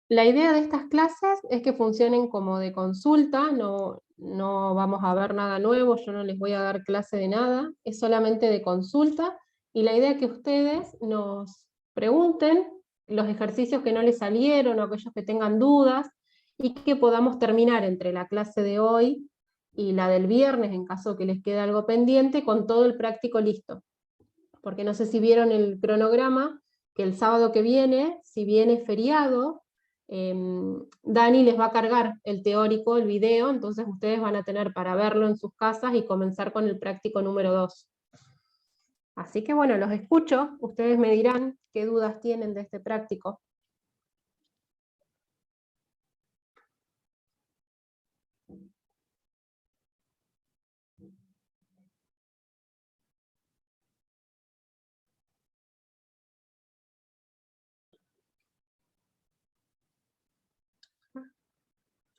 La idea de estas clases es que funcionen como de consulta, no vamos a ver nada nuevo, yo no les voy a dar clase de nada, es solamente de consulta, y la idea es que ustedes nos pregunten los ejercicios que no les salieron o aquellos que tengan dudas, y que podamos terminar entre la clase de hoy y la del viernes, en caso que les quede algo pendiente, con todo el práctico listo. Porque no sé si vieron el cronograma, que el sábado que viene, si viene feriado, Dani les va a cargar el teórico, el video, entonces ustedes van a tener para verlo en sus casas y comenzar con el práctico número 2. Así que bueno, los escucho, ustedes me dirán qué dudas tienen de este práctico.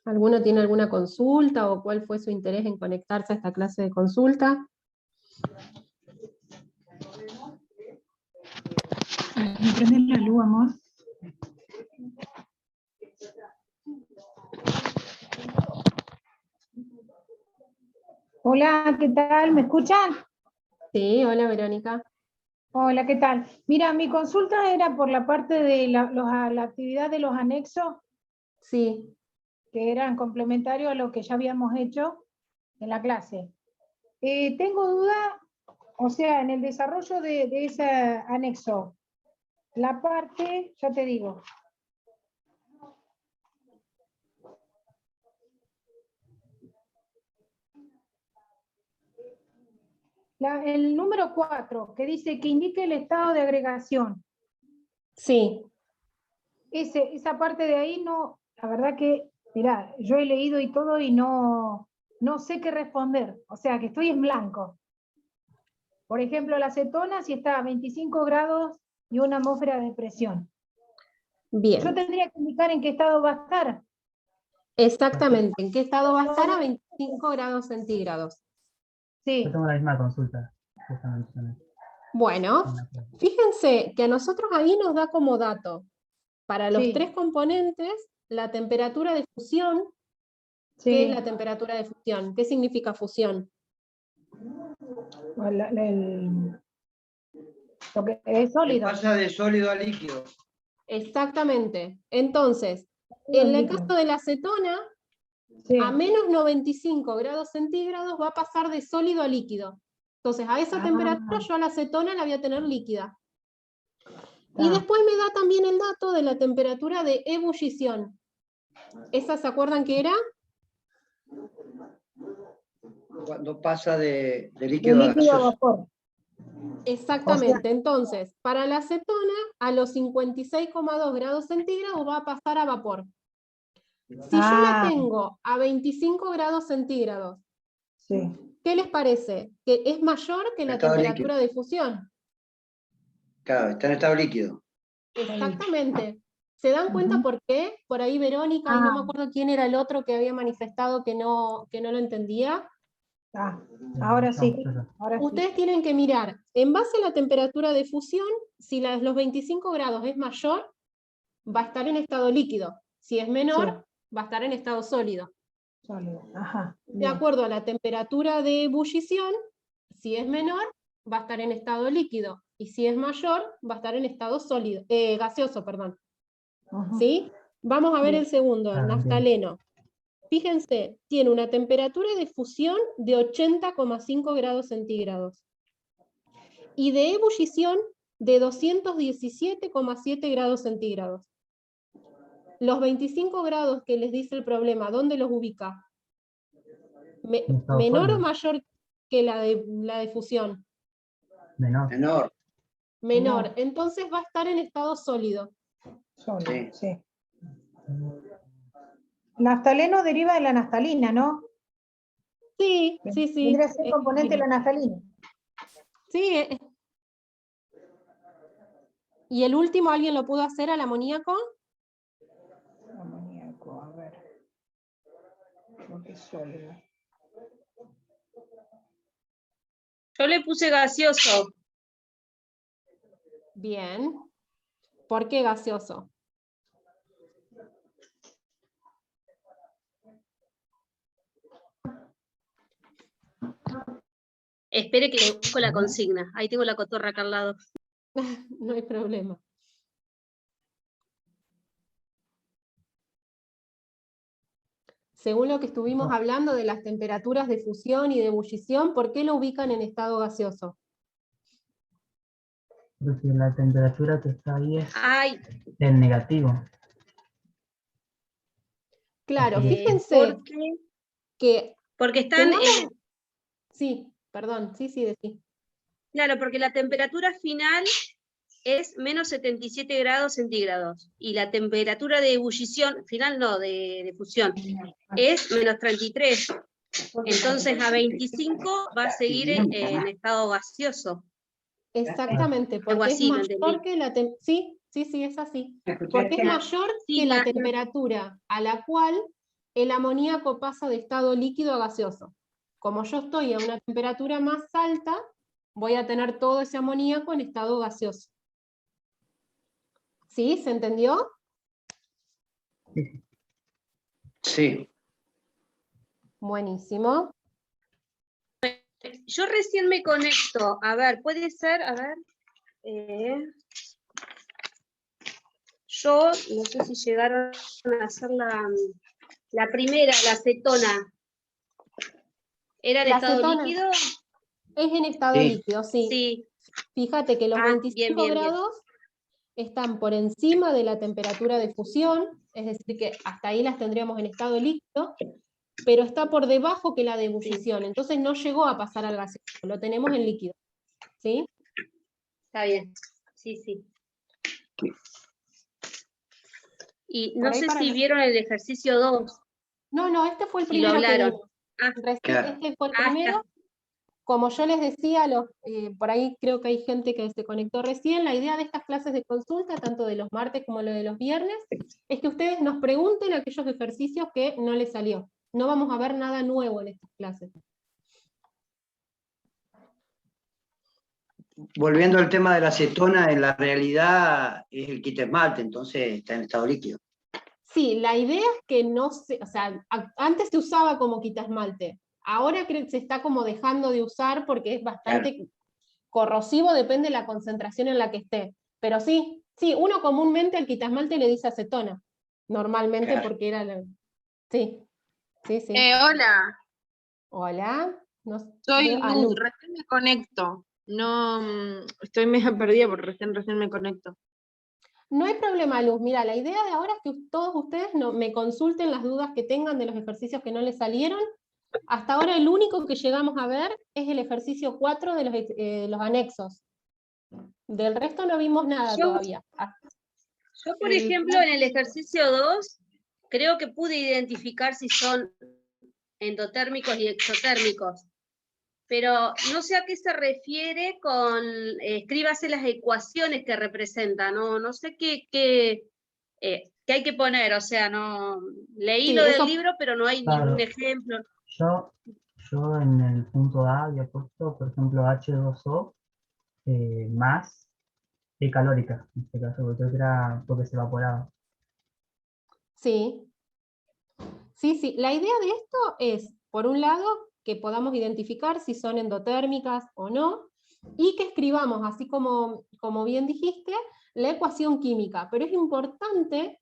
¿Alguno tiene alguna consulta o cuál fue su interés en conectarse a esta clase de consulta? ¿Me prendes la luz, amor? Hola, ¿qué tal? ¿Me escuchan? Sí, hola Verónica. Hola, ¿qué tal? Mira, mi consulta era por la parte de la actividad de los anexos, Sí. que eran complementarios a lo que ya habíamos hecho en la clase. Tengo duda, o sea, en el desarrollo de ese anexo, la parte, ya te digo, el número 4, que dice que indique el estado de agregación. Sí. Esa parte de ahí no, la verdad que, mirá, yo he leído y todo y no sé qué responder, o sea que estoy en blanco. Por ejemplo, la acetona si está a 25 grados y una atmósfera de presión. Bien. Yo tendría que indicar en qué estado va a estar. Exactamente, ¿en qué estado va a estar a 25 grados centígrados? Sí. Yo tengo la misma consulta. Bueno, fíjense que a nosotros ahí nos da como dato, para los Sí. tres componentes, la temperatura de fusión. Sí. ¿Qué es la temperatura de fusión? ¿Qué significa fusión? Lo que es sólido. Que pasa de sólido a líquido. Exactamente. Entonces, en el caso de la acetona, sí. a menos 95 grados centígrados va a pasar de sólido a líquido. Entonces, a esa temperatura yo a la acetona la voy a tener líquida. Y después me da también el dato de la temperatura de ebullición. ¿Esa se acuerdan qué era? Cuando pasa de líquido a a gaseoso. vapor. Exactamente. O sea, entonces, para la acetona, a los 56,2 grados centígrados va a pasar a vapor. Si yo la tengo a 25 grados centígrados, sí. ¿qué les parece? Que es mayor que la Estado temperatura líquido. de fusión. Claro, está en estado líquido. Exactamente. ¿Se dan cuenta por qué? Por ahí Verónica, y no me acuerdo quién era el otro que había manifestado que no lo entendía. Ahora sí. Ahora Ustedes sí. tienen que mirar, en base a la temperatura de fusión, si los 25 grados es mayor, va a estar en estado líquido. Si es menor, va a estar en estado sólido. Sólido. Ajá. De acuerdo a la temperatura de ebullición, si es menor, va a estar en estado líquido. Y si es mayor, va a estar en estado sólido, gaseoso, perdón. ¿Sí? Vamos a ver el segundo, el naftaleno. Fíjense, tiene una temperatura de fusión de 80,5 grados centígrados. Y de ebullición de 217,7 grados centígrados. Los 25 grados que les dice el problema, ¿dónde los ubica? ¿Menor o mayor que la de fusión? Menor. Menor. Entonces va a estar en estado sólido. Sólido, sí. Naftaleno deriva de la naftalina, ¿no? Sí, sí, sí. Tendría que ser componente de la naftalina. Sí. ¿Y el último alguien lo pudo hacer al amoníaco? Amoníaco, a ver. Lo que es sólido. Yo le puse gaseoso. Bien. ¿Por qué gaseoso? Espere que busco la consigna. Ahí tengo la cotorra acá al lado. No hay problema. Según lo que estuvimos hablando de las temperaturas de fusión y de ebullición, ¿por qué lo ubican en estado gaseoso? Porque la temperatura que está ahí es Ay, el negativo. Claro, Porque- fíjense que porque están, sí, perdón, sí, decí. claro, porque la temperatura final es menos 77 grados centígrados, y la temperatura de ebullición, final no, de fusión, es menos 33. Entonces a 25 va a seguir en estado gaseoso. Exactamente, Algo porque es así, lo entendí. mayor que la sí, es así. Porque es mayor Sí, que la temperatura a la cual el amoníaco pasa de estado líquido a gaseoso. Como yo estoy a una temperatura más alta, voy a tener todo ese amoníaco en estado gaseoso. ¿Sí? ¿Se entendió? Sí. Buenísimo. Yo recién me conecto. A ver, puede ser, a ver. Yo no sé si llegaron a hacer la primera, la acetona. ¿Era en La estado acetona líquido? es en estado Sí. líquido, sí. Sí. Fíjate que los 25 bien. grados están por encima de la temperatura de fusión, es decir que hasta ahí las tendríamos en estado líquido, pero está por debajo que la de ebullición, entonces no llegó a pasar al gaseoso, lo tenemos en líquido. ¿Sí? Está bien. Sí. Y Por no ahí sé para si vieron el ejercicio 2. No, este fue el Si lo primero que hablaron. vimos. Recién Claro. este fue el Ah, primero. Como yo les decía, por ahí creo que hay gente que se conectó recién, la idea de estas clases de consulta, tanto de los martes como lo de los viernes, es que ustedes nos pregunten aquellos ejercicios que no les salió. No vamos a ver nada nuevo en estas clases. Volviendo al tema de la acetona, en la realidad es el quita esmalte, entonces está en estado líquido. Sí, la idea es que no se, o sea, antes se usaba como quitasmalte, ahora creo que se está como dejando de usar porque es bastante corrosivo, depende de la concentración en la que esté. Pero sí, uno comúnmente al quitasmalte le dice acetona, normalmente Claro. porque era la... Sí. Hola, Hola. soy Luz. Luz, recién me conecto. No, estoy medio perdida porque recién me conecto. No hay problema, Luz. Mira, la idea de ahora es que todos ustedes me consulten las dudas que tengan de los ejercicios que no les salieron. Hasta ahora el único que llegamos a ver es el ejercicio 4 de los anexos. Del resto no vimos nada todavía. Yo, por ejemplo, en el ejercicio 2, creo que pude identificar si son endotérmicos y exotérmicos. Pero no sé a qué se refiere con, escríbase las ecuaciones que representa, no sé qué hay que poner, o sea, no leí lo del libro, pero no hay ningún ejemplo. Yo en el punto A había puesto, por ejemplo, H2O más E calórica, en este caso, porque creo que era porque se evaporaba. Sí. La idea de esto es, por un lado, que podamos identificar si son endotérmicas o no, y que escribamos, así como bien dijiste, la ecuación química. Pero es importante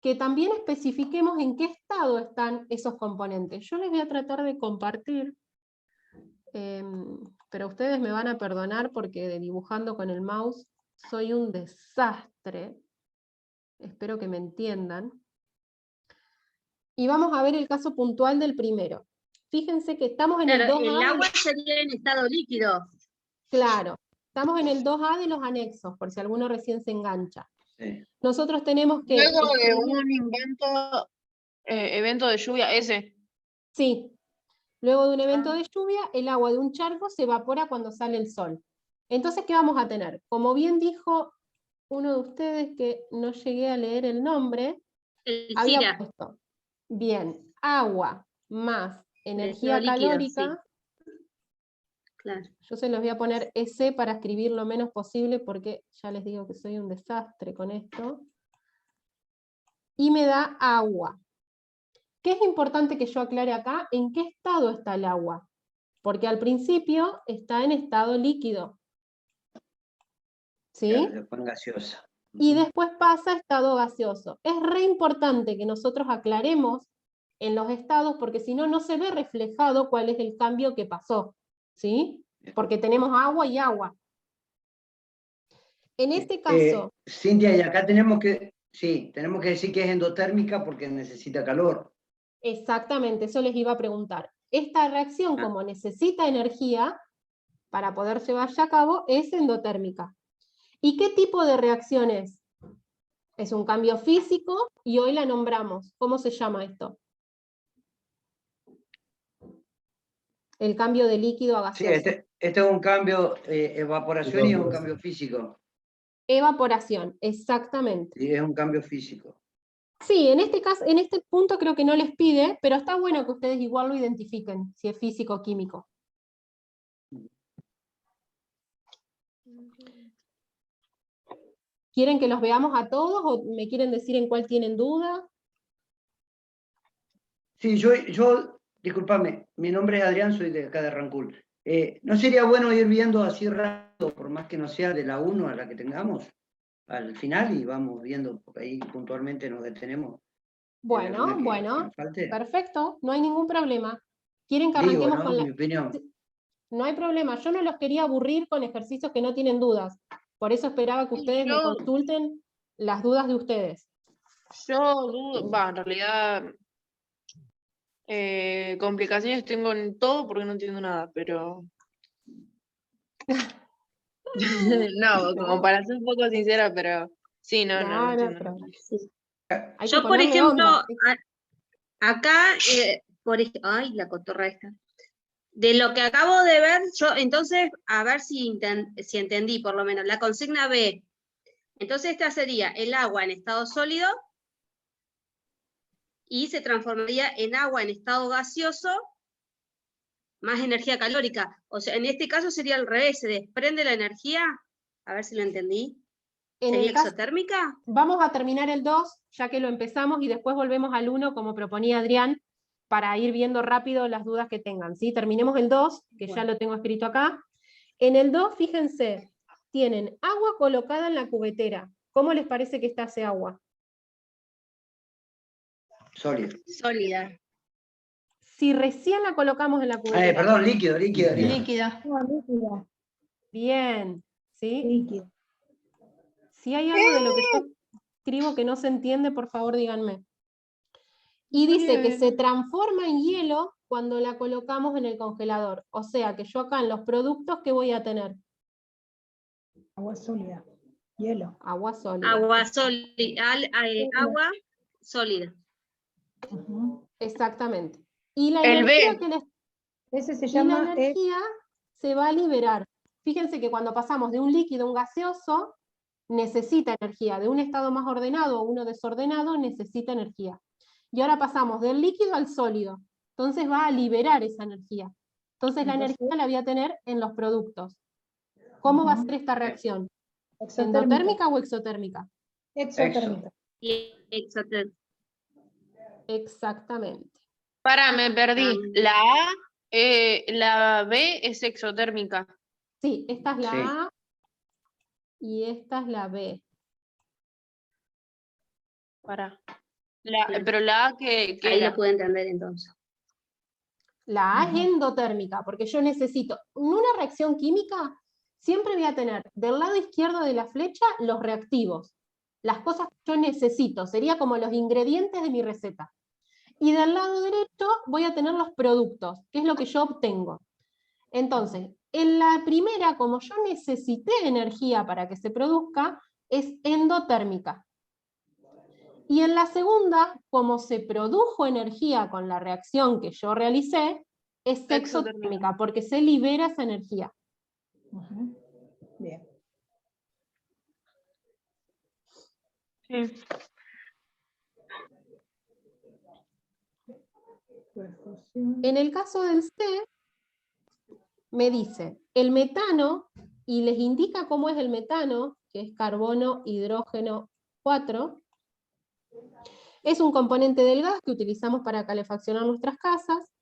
que también especifiquemos en qué estado están esos componentes. Yo les voy a tratar de compartir, pero ustedes me van a perdonar porque dibujando con el mouse soy un desastre. Espero que me entiendan. Y vamos a ver el caso puntual del primero. Fíjense que estamos en el 2A. El agua sería en estado líquido. Claro, estamos en el 2A de los anexos, por si alguno recién se engancha. Sí. Nosotros tenemos que... Luego de un evento de lluvia, ese. Sí, luego de un evento de lluvia, el agua de un charco se evapora cuando sale el sol. Entonces, ¿qué vamos a tener? Como bien dijo uno de ustedes que no llegué a leer el nombre, había puesto, bien, agua más energía líquido, calórica. sí. Claro. Yo se los voy a poner S para escribir lo menos posible porque ya les digo que soy un desastre con esto. Y me da agua. ¿Qué es importante que yo aclare acá? ¿En qué estado está el agua? porque al principio está en estado líquido. ¿Sí? Claro, después en gaseosa. Y después pasa a estado gaseoso. Es re importante que nosotros aclaremos en los estados, porque si no, no se ve reflejado cuál es el cambio que pasó, ¿sí? Porque tenemos agua y agua. En este caso... Cintia, y acá tenemos que decir que es endotérmica porque necesita calor. Exactamente, eso les iba a preguntar. Esta reacción, como necesita energía para poder llevarse a cabo, es endotérmica. ¿Y qué tipo de reacción es? Es un cambio físico y hoy la nombramos. ¿Cómo se llama esto? El cambio de líquido a Sí, gaseoso. este es un cambio, evaporación y es un cambio físico. Evaporación, exactamente. Sí, es un cambio físico. Sí, en este caso, en este punto creo que no les pide, pero está bueno que ustedes igual lo identifiquen, si es físico o químico. ¿Quieren que los veamos a todos o me quieren decir en cuál tienen duda? Sí, discúlpame, mi nombre es Adrián, soy de acá de Rancul. ¿No sería bueno ir viendo así rápido, por más que no sea de la 1 a la que tengamos, al final, y vamos viendo, porque ahí puntualmente nos detenemos? Bueno, perfecto, no hay ningún problema. ¿Quieren que arranquemos con la...? Mi opinión. No hay problema, yo no los quería aburrir con ejercicios que no tienen dudas. Por eso esperaba que ustedes me consulten las dudas de ustedes. Yo dudo, en realidad complicaciones tengo en todo porque no entiendo nada, pero no, como para ser un poco sincera, pero sí, no entiendo nada. Yo, por ejemplo, acá, ay, la cotorra esta. De lo que acabo de ver, yo, entonces, a ver si entendí, por lo menos, la consigna B. Entonces, esta sería el agua en estado sólido y se transformaría en agua en estado gaseoso más energía calórica. O sea, en este caso sería al revés, se desprende la energía, a ver si lo entendí. ¿Sería exotérmica? Vamos a terminar el 2, ya que lo empezamos, y después volvemos al 1, como proponía Adrián, para ir viendo rápido las dudas que tengan, ¿sí? Terminemos el 2, que ya lo tengo escrito acá. En el 2, fíjense, tienen agua colocada en la cubetera. ¿Cómo les parece que está ese agua? Sólida. Sólida. Si recién la colocamos en la cubetera. Perdón, líquido. Líquida. Bien, ¿sí? Líquida. Si hay algo de lo que yo escribo que no se entiende, por favor díganme. Y dice que se transforma en hielo cuando la colocamos en el congelador. O sea que yo acá en los productos, ¿qué voy a tener? Agua sólida. Hielo. Agua sólida. Agua sólida. Agua sólida. Exactamente. Y la energía que les... Ese se llama... la energía se va a liberar. Fíjense que cuando pasamos de un líquido a un gaseoso, necesita energía. De un estado más ordenado a uno desordenado, necesita energía. Y ahora pasamos del líquido al sólido. Entonces va a liberar esa energía. Entonces la energía la voy a tener en los productos. ¿Cómo va a ser esta reacción? ¿Endotérmica o exotérmica? Exotérmica. Exotérmica. Exactamente. Me perdí. La B es exotérmica. Sí, esta es la A y esta es la B. Pero la A que ahí era. lo pude entender entonces. La A es endotérmica, porque yo necesito, en una reacción química, siempre voy a tener del lado izquierdo de la flecha los reactivos, las cosas que yo necesito, sería como los ingredientes de mi receta. Y del lado derecho voy a tener los productos, que es lo que yo obtengo. Entonces, en la primera, como yo necesité energía para que se produzca, es endotérmica. Y en la segunda, como se produjo energía con la reacción que yo realicé, es exotérmica, porque se libera esa energía. Bien. Sí. En el caso del C, me dice, el metano, y les indica cómo es el metano, que es carbono, hidrógeno 4, es un componente del gas que utilizamos para calefaccionar nuestras casas,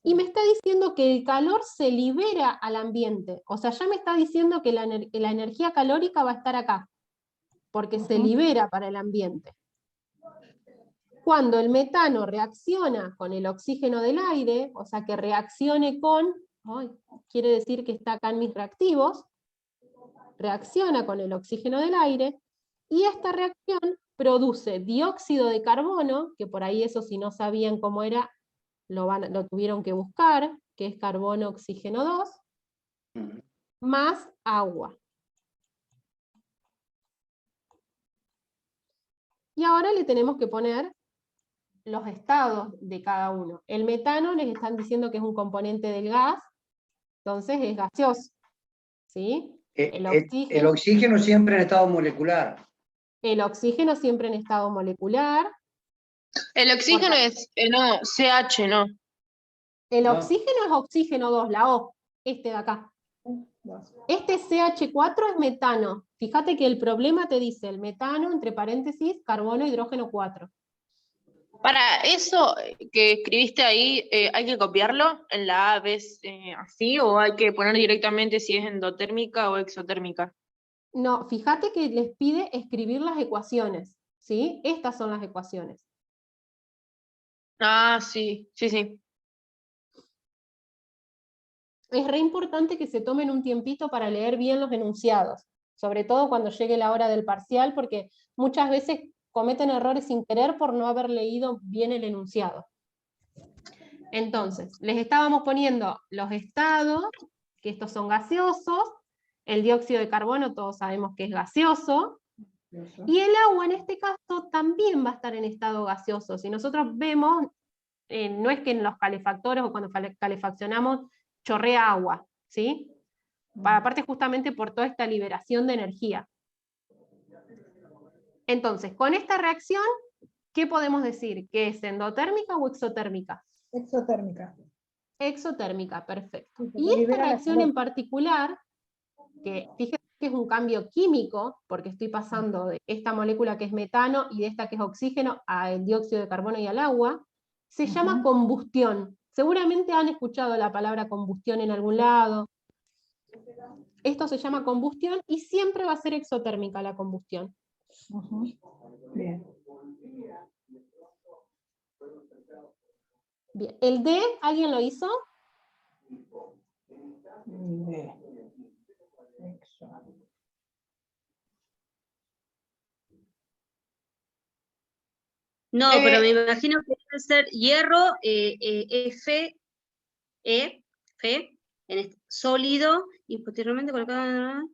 y me está diciendo que el calor se libera al ambiente. O sea, ya me está diciendo que la energía calórica va a estar acá, porque se libera para el ambiente. Cuando el metano reacciona con el oxígeno del aire, o sea, que reaccione con, quiere decir que está acá en mis reactivos, reacciona con el oxígeno del aire, y esta reacción produce dióxido de carbono, que por ahí eso si no sabían cómo era, lo tuvieron que buscar, que es carbono oxígeno 2, más agua. Y ahora le tenemos que poner los estados de cada uno. El metano les están diciendo que es un componente del gas, entonces es gaseoso, ¿sí? El oxígeno siempre en estado molecular. El oxígeno siempre en estado molecular. El oxígeno es, no, CH, no. El No. oxígeno es oxígeno 2, la O, este de acá. Este CH4 es metano. Fíjate que el problema te dice el metano, entre paréntesis, carbono, hidrógeno 4. Para eso que escribiste ahí, ¿hay que copiarlo en la A, ¿ves así? ¿O hay que poner directamente si es endotérmica o exotérmica? No, fíjate que les pide escribir las ecuaciones, ¿sí? Estas son las ecuaciones. Ah, sí, sí, sí. Es re importante que se tomen un tiempito para leer bien los enunciados, sobre todo cuando llegue la hora del parcial, porque muchas veces cometen errores sin querer por no haber leído bien el enunciado. Entonces, les estábamos poniendo los estados, que estos son gaseosos, el dióxido de carbono todos sabemos que es gaseoso, y el agua en este caso también va a estar en estado gaseoso. Si nosotros vemos, no es que en los calefactores o cuando calefaccionamos chorrea agua, ¿sí? Aparte justamente por toda esta liberación de energía. Entonces, con esta reacción, ¿qué podemos decir? ¿Que es endotérmica o exotérmica? Exotérmica. Exotérmica, perfecto. Sí, porque Y esta libera la reacción calor. en particular, que fíjense que es un cambio químico, porque estoy pasando de esta molécula que es metano y de esta que es oxígeno al dióxido de carbono y al agua, se llama combustión. Seguramente han escuchado la palabra combustión en algún lado. Esto se llama combustión y siempre va a ser exotérmica la combustión. Bien. Bien. ¿El D alguien lo hizo? Bien. No, pero me imagino que debe ser hierro, Fe, en sólido, y posteriormente colocado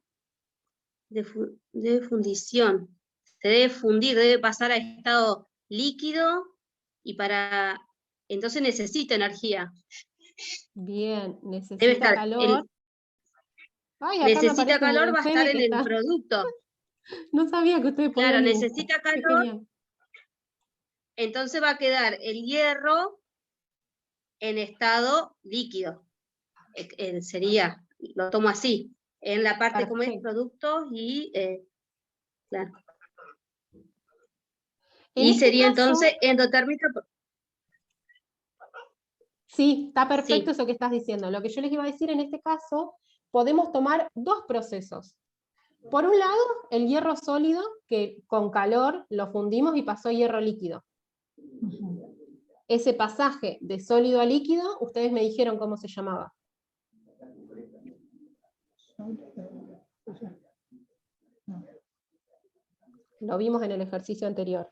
de fundición. Se debe fundir, debe pasar a estado líquido, y entonces necesita energía. Bien, Debe necesita estar, calor. Ay, acá me necesita aparece calor, va a estar Fede en que el está. producto. No sabía que ustedes Claro, podían dibujar. necesita Qué calor, genial. entonces va a quedar el hierro en estado líquido. Sería, lo tomo así, en la parte como es Perfecto. productos y, claro. En Y este sería caso, entonces endotérmica. sí, está perfecto Sí. eso que estás diciendo. Lo que yo les iba a decir, en este caso, podemos tomar dos procesos. Por un lado, el hierro sólido, que con calor lo fundimos y pasó hierro líquido. Ese pasaje de sólido a líquido, ustedes me dijeron cómo se llamaba. Lo vimos en el ejercicio anterior,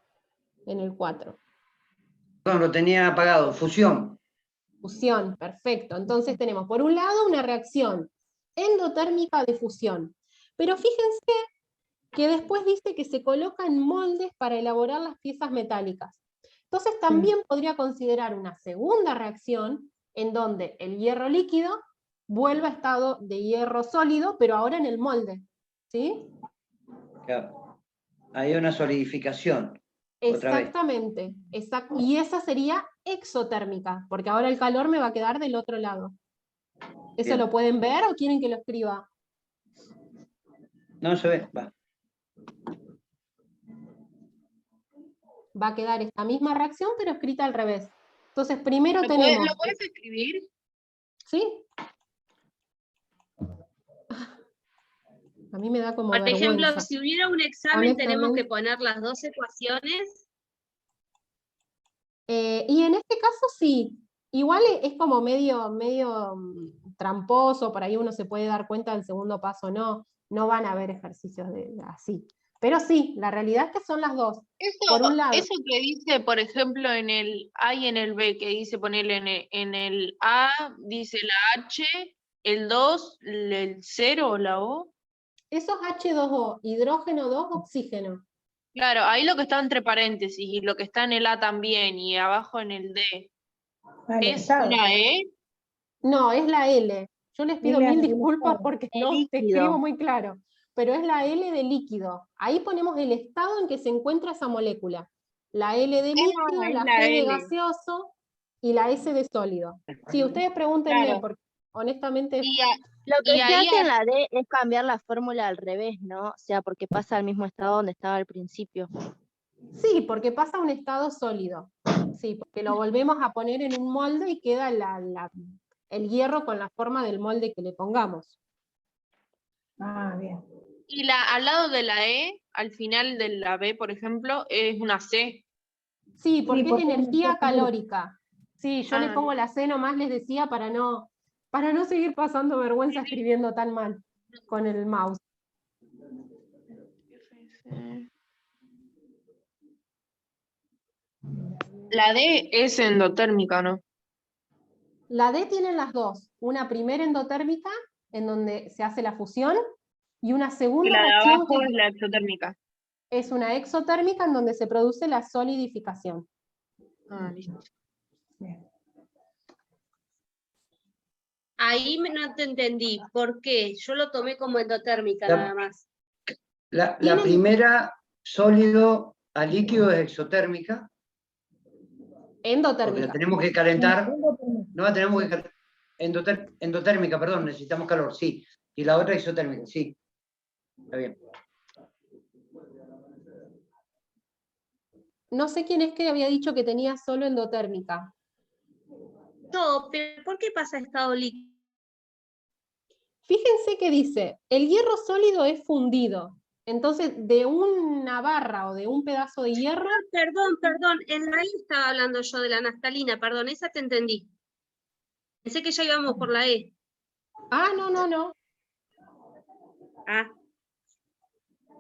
en el 4. No, lo tenía apagado. Fusión. Fusión, perfecto. Entonces tenemos por un lado una reacción endotérmica de fusión. Pero fíjense que después dice que se colocan moldes para elaborar las piezas metálicas. Entonces también podría considerar una segunda reacción en donde el hierro líquido vuelve a estado de hierro sólido, pero ahora en el molde. ¿Sí? Claro. Hay una solidificación. Otra vez. Exactamente. Y esa sería exotérmica, porque ahora el calor me va a quedar del otro lado. ¿Eso Bien. lo pueden ver o quieren que lo escriba? No se ve. Va. Va a quedar esta misma reacción, pero escrita al revés. Entonces, primero ¿Lo tenemos... puedes escribir? ¿Sí? A mí me da como Por ejemplo, vergüenza. si hubiera un examen, tenemos que Honestamente. poner las 2 ecuaciones. Y en este caso sí. Igual es como medio tramposo, por ahí uno se puede dar cuenta del segundo paso, no van a haber ejercicios así. Pero sí, la realidad es que son las dos. Por un lado, Eso que dice, por ejemplo, en el A y en el B, que dice ponerle en el A, dice la H, el 2, el 0 o la O. eso es H2O, hidrógeno 2, oxígeno. Claro, ahí lo que está entre paréntesis y lo que está en el A también y abajo en el D. ¿Es Alentado. una E? No, es la L. Yo les pido L mil azul disculpas estado. porque De no te líquido. escribo muy claro, pero es la L de líquido. Ahí ponemos el estado en que se encuentra esa molécula. La L de líquido, es la la G de L. gaseoso y la S de sólido. Sí, ustedes pregúntenme, Claro. porque honestamente... Y, Lo y que se ahí hace en la D es cambiar la fórmula al revés, ¿no? O sea, porque pasa al mismo estado donde estaba al principio. Sí, porque pasa a un estado sólido. Sí, porque lo volvemos a poner en un molde y queda el hierro con la forma del molde que le pongamos. Ah, bien. y al lado de la E, al final de la B, por ejemplo, es una C. Sí, porque es porque es energía energía calórica. Sí, yo le Ah, pongo la C nomás, les decía, para no seguir pasando vergüenza escribiendo tan mal con el mouse. La D es endotérmica, ¿no? La D tienen las dos, una primera endotérmica, en donde se hace la fusión, y una Y segunda la de reacción abajo que es la exotérmica. es una exotérmica, en donde se produce la solidificación. Ah, listo. Bien. Ahí no te entendí. ¿Por qué? Yo lo tomé como endotérmica La- nada más. La Tienen- primera, sólido a líquido, es exotérmica, porque la Endotérmica. tenemos que calentar. Endotérmica. No la tenemos que endotérmica, perdón, necesitamos calor, sí. Y la otra exotérmica, sí. Está bien. No sé quién es que había dicho que tenía solo endotérmica. No, pero ¿por qué pasa a estado líquido? Fíjense que dice, el hierro sólido es fundido. Entonces, de una barra o de un pedazo de hierro, Perdón, en la E estaba hablando yo de la naftalina, perdón, esa te entendí. Pensé que ya íbamos por la E. no. Ah,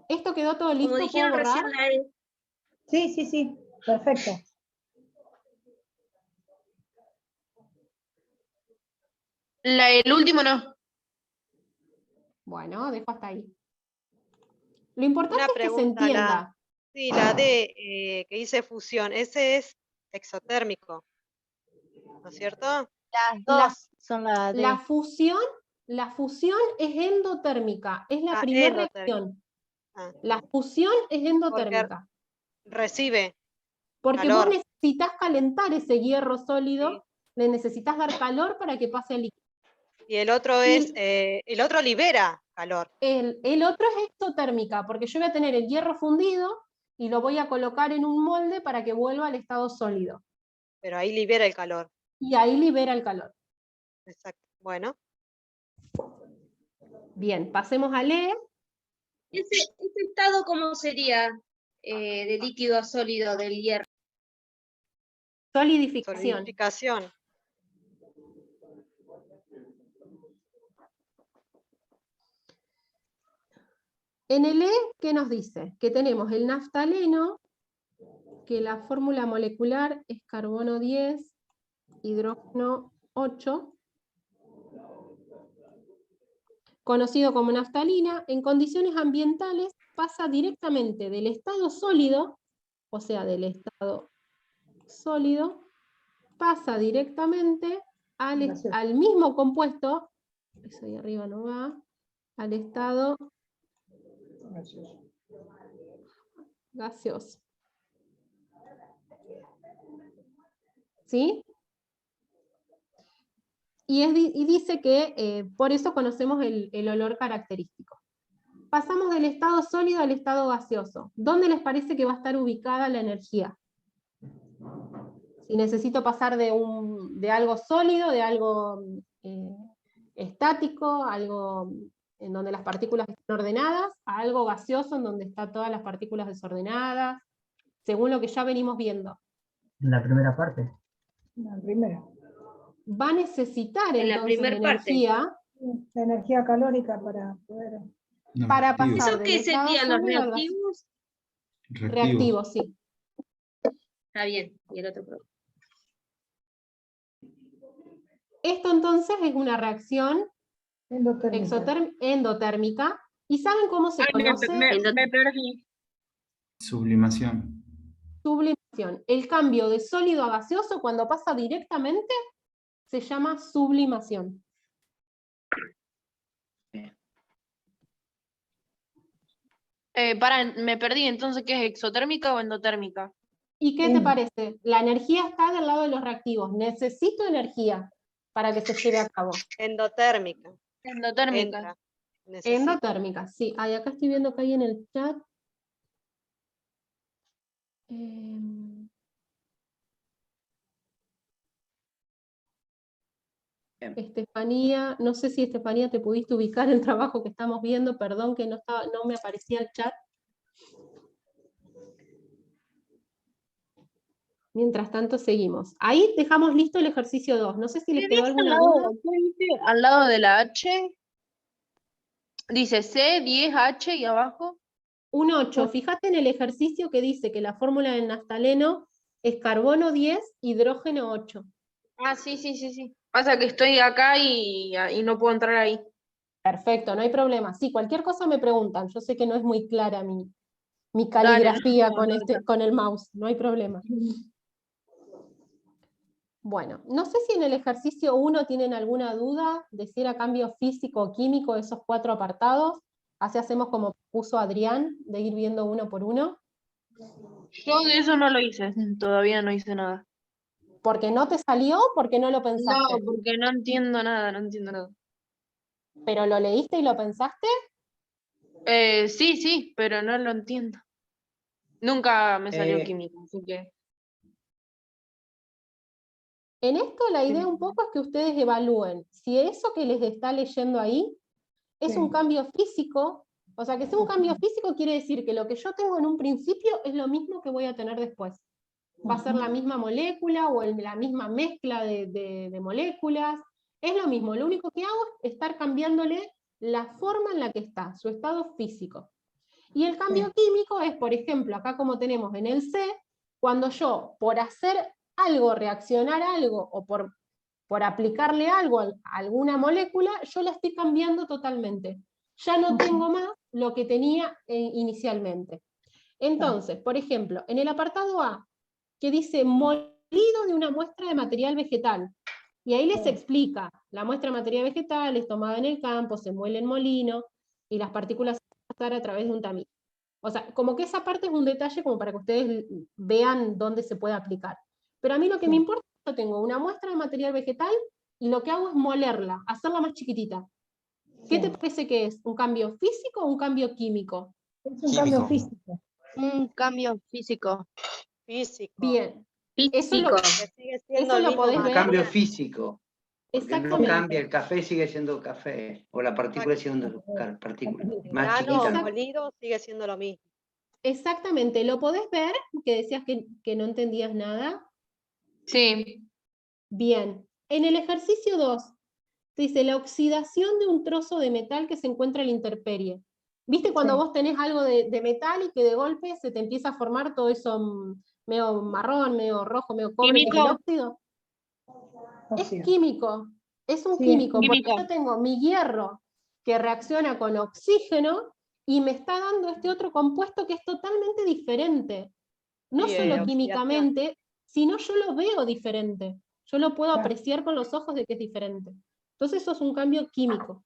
Esto quedó todo listo, como ¿puedo dijeron borrar? recién la E. Sí, perfecto. El último no. Bueno, dejo hasta ahí. Lo importante Una es que se pregunta, entienda. sí, la D que dice fusión, ese es exotérmico, ¿no es cierto? Las La- dos son la D. La fusión es endotérmica, es la Ah, primera endotérmico. reacción. Ah, La fusión es endotérmica. recibe Porque vos calor. necesitas calentar ese hierro sólido, Sí. le necesitas dar calor para que pase al líquido. Y el otro es, el otro libera calor, El otro es exotérmica, porque yo voy a tener el hierro fundido y lo voy a colocar en un molde para que vuelva al estado sólido. pero ahí libera el calor. Y ahí libera el calor. Exacto. Bueno, Bien, pasemos a leer. Ese estado, ¿cómo sería de líquido a sólido del hierro? Solidificación. solidificación. En el E, ¿qué nos dice? Que tenemos el naftaleno, que la fórmula molecular es carbono 10, hidrógeno 8, conocido como naftalina. En condiciones ambientales pasa directamente del estado sólido, o sea, del estado sólido, pasa directamente Gaseoso. al mismo compuesto, eso ahí arriba no va, al estado gaseoso. ¿Sí? Y dice que por eso conocemos el olor característico. Pasamos del estado sólido al estado gaseoso. ¿Dónde les parece que va a estar ubicada la energía? Si necesito pasar de algo sólido, de algo estático, algo en donde las partículas están ordenadas, a algo gaseoso en donde están todas las partículas desordenadas, según lo que ya venimos viendo. En la primera parte. La primera. Va a necesitar En la entonces primer parte. energía La energía calórica para poder... Los para reactivos. pasar ¿Eso del qué estado serían los sólido al gaseoso. reactivos? Reactivos, sí. Está bien. Y el otro problema. Esto entonces es una reacción endotérmica. endotérmica. ¿Y saben cómo se Ay, conoce? me perdí. Sublimación. Sublimación. El cambio de sólido a gaseoso cuando pasa directamente se llama sublimación. Me perdí, entonces, ¿qué es exotérmica o endotérmica? ¿Y qué te parece? La energía está del lado de los reactivos. Necesito energía para que se lleve a cabo. Endotérmica. Endotérmica. Entra. Necesita. Endotérmica, sí. Ay, acá estoy viendo que hay en el chat. Estefanía, no sé si Estefanía te pudiste ubicar el trabajo que estamos viendo, perdón que no me aparecía el chat. Mientras tanto seguimos. Ahí dejamos listo el ejercicio 2. No sé si les ¿Qué quedó dice alguna duda. ¿Qué dice al lado de la H? Dice C, 10H y abajo. Un 8. Fíjate en el ejercicio que dice que la fórmula del naftaleno es carbono 10, hidrógeno 8. Ah, sí. Pasa que estoy acá y no puedo entrar ahí. Perfecto, no hay problema. Sí, cualquier cosa me preguntan. Yo sé que no es muy clara mi Dale, caligrafía no, con el mouse, no hay problema. Bueno, no sé si en el ejercicio 1 tienen alguna duda de si era cambio físico o químico de esos 4 apartados. Así hacemos como puso Adrián, de ir viendo uno por uno. Yo de eso no lo hice, todavía no hice nada. ¿Porque no te salió o porque no lo pensaste? No, porque no entiendo nada. ¿Pero lo leíste y lo pensaste? Sí, pero no lo entiendo. Nunca me salió Eh, química, así que... En esto la idea un poco es que ustedes evalúen si eso que les está leyendo ahí es un cambio físico. O sea, que sea un cambio físico quiere decir que lo que yo tengo en un principio es lo mismo que voy a tener después. Va a ser la misma molécula o la misma mezcla de moléculas. Es lo mismo, lo único que hago es estar cambiándole la forma en la que está, su estado físico. Y el cambio químico es, por ejemplo, acá como tenemos en el C, cuando yo, por hacer algo, reaccionar algo, o por aplicarle algo a alguna molécula, yo la estoy cambiando totalmente. Ya no tengo más lo que tenía inicialmente. Entonces, por ejemplo, en el apartado A, que dice molido de una muestra de material vegetal, y ahí les explica, la muestra de material vegetal es tomada en el campo, se muele en molino, y las partículas se pasar a través de un tamiz. O sea, como que esa parte es un detalle como para que ustedes vean dónde se puede aplicar. Pero a mí lo que me importa es que yo tengo una muestra de material vegetal y lo que hago es molerla, hacerla más chiquitita. ¿Qué te parece que es? ¿Un cambio físico o un cambio químico? Es un cambio físico. Un cambio físico. Físico. Bien. Eso Físico. Que sigue siendo eso el lo mismo podés un ver. cambio material. físico. Porque no Exactamente. cambia, el café sigue siendo café, o la partícula sigue siendo partícula, En más grano o chiquita. molido sigue siendo lo mismo. Exactamente, ¿lo podés ver? Que decías que no entendías nada. Sí. Bien. En el ejercicio 2, dice la oxidación de un trozo de metal que se encuentra en la intemperie. ¿Viste cuando vos tenés algo de metal y que de golpe se te empieza a formar todo eso medio marrón, medio rojo, medio cobre, que es el óxido? Es químico, es un químico, porque químico. yo tengo mi hierro que reacciona con oxígeno y me está dando este otro compuesto que es totalmente diferente. No Sí, solo oxidación. químicamente, sino yo lo veo diferente. Yo lo puedo apreciar con los ojos de que es diferente. Entonces eso es un cambio químico.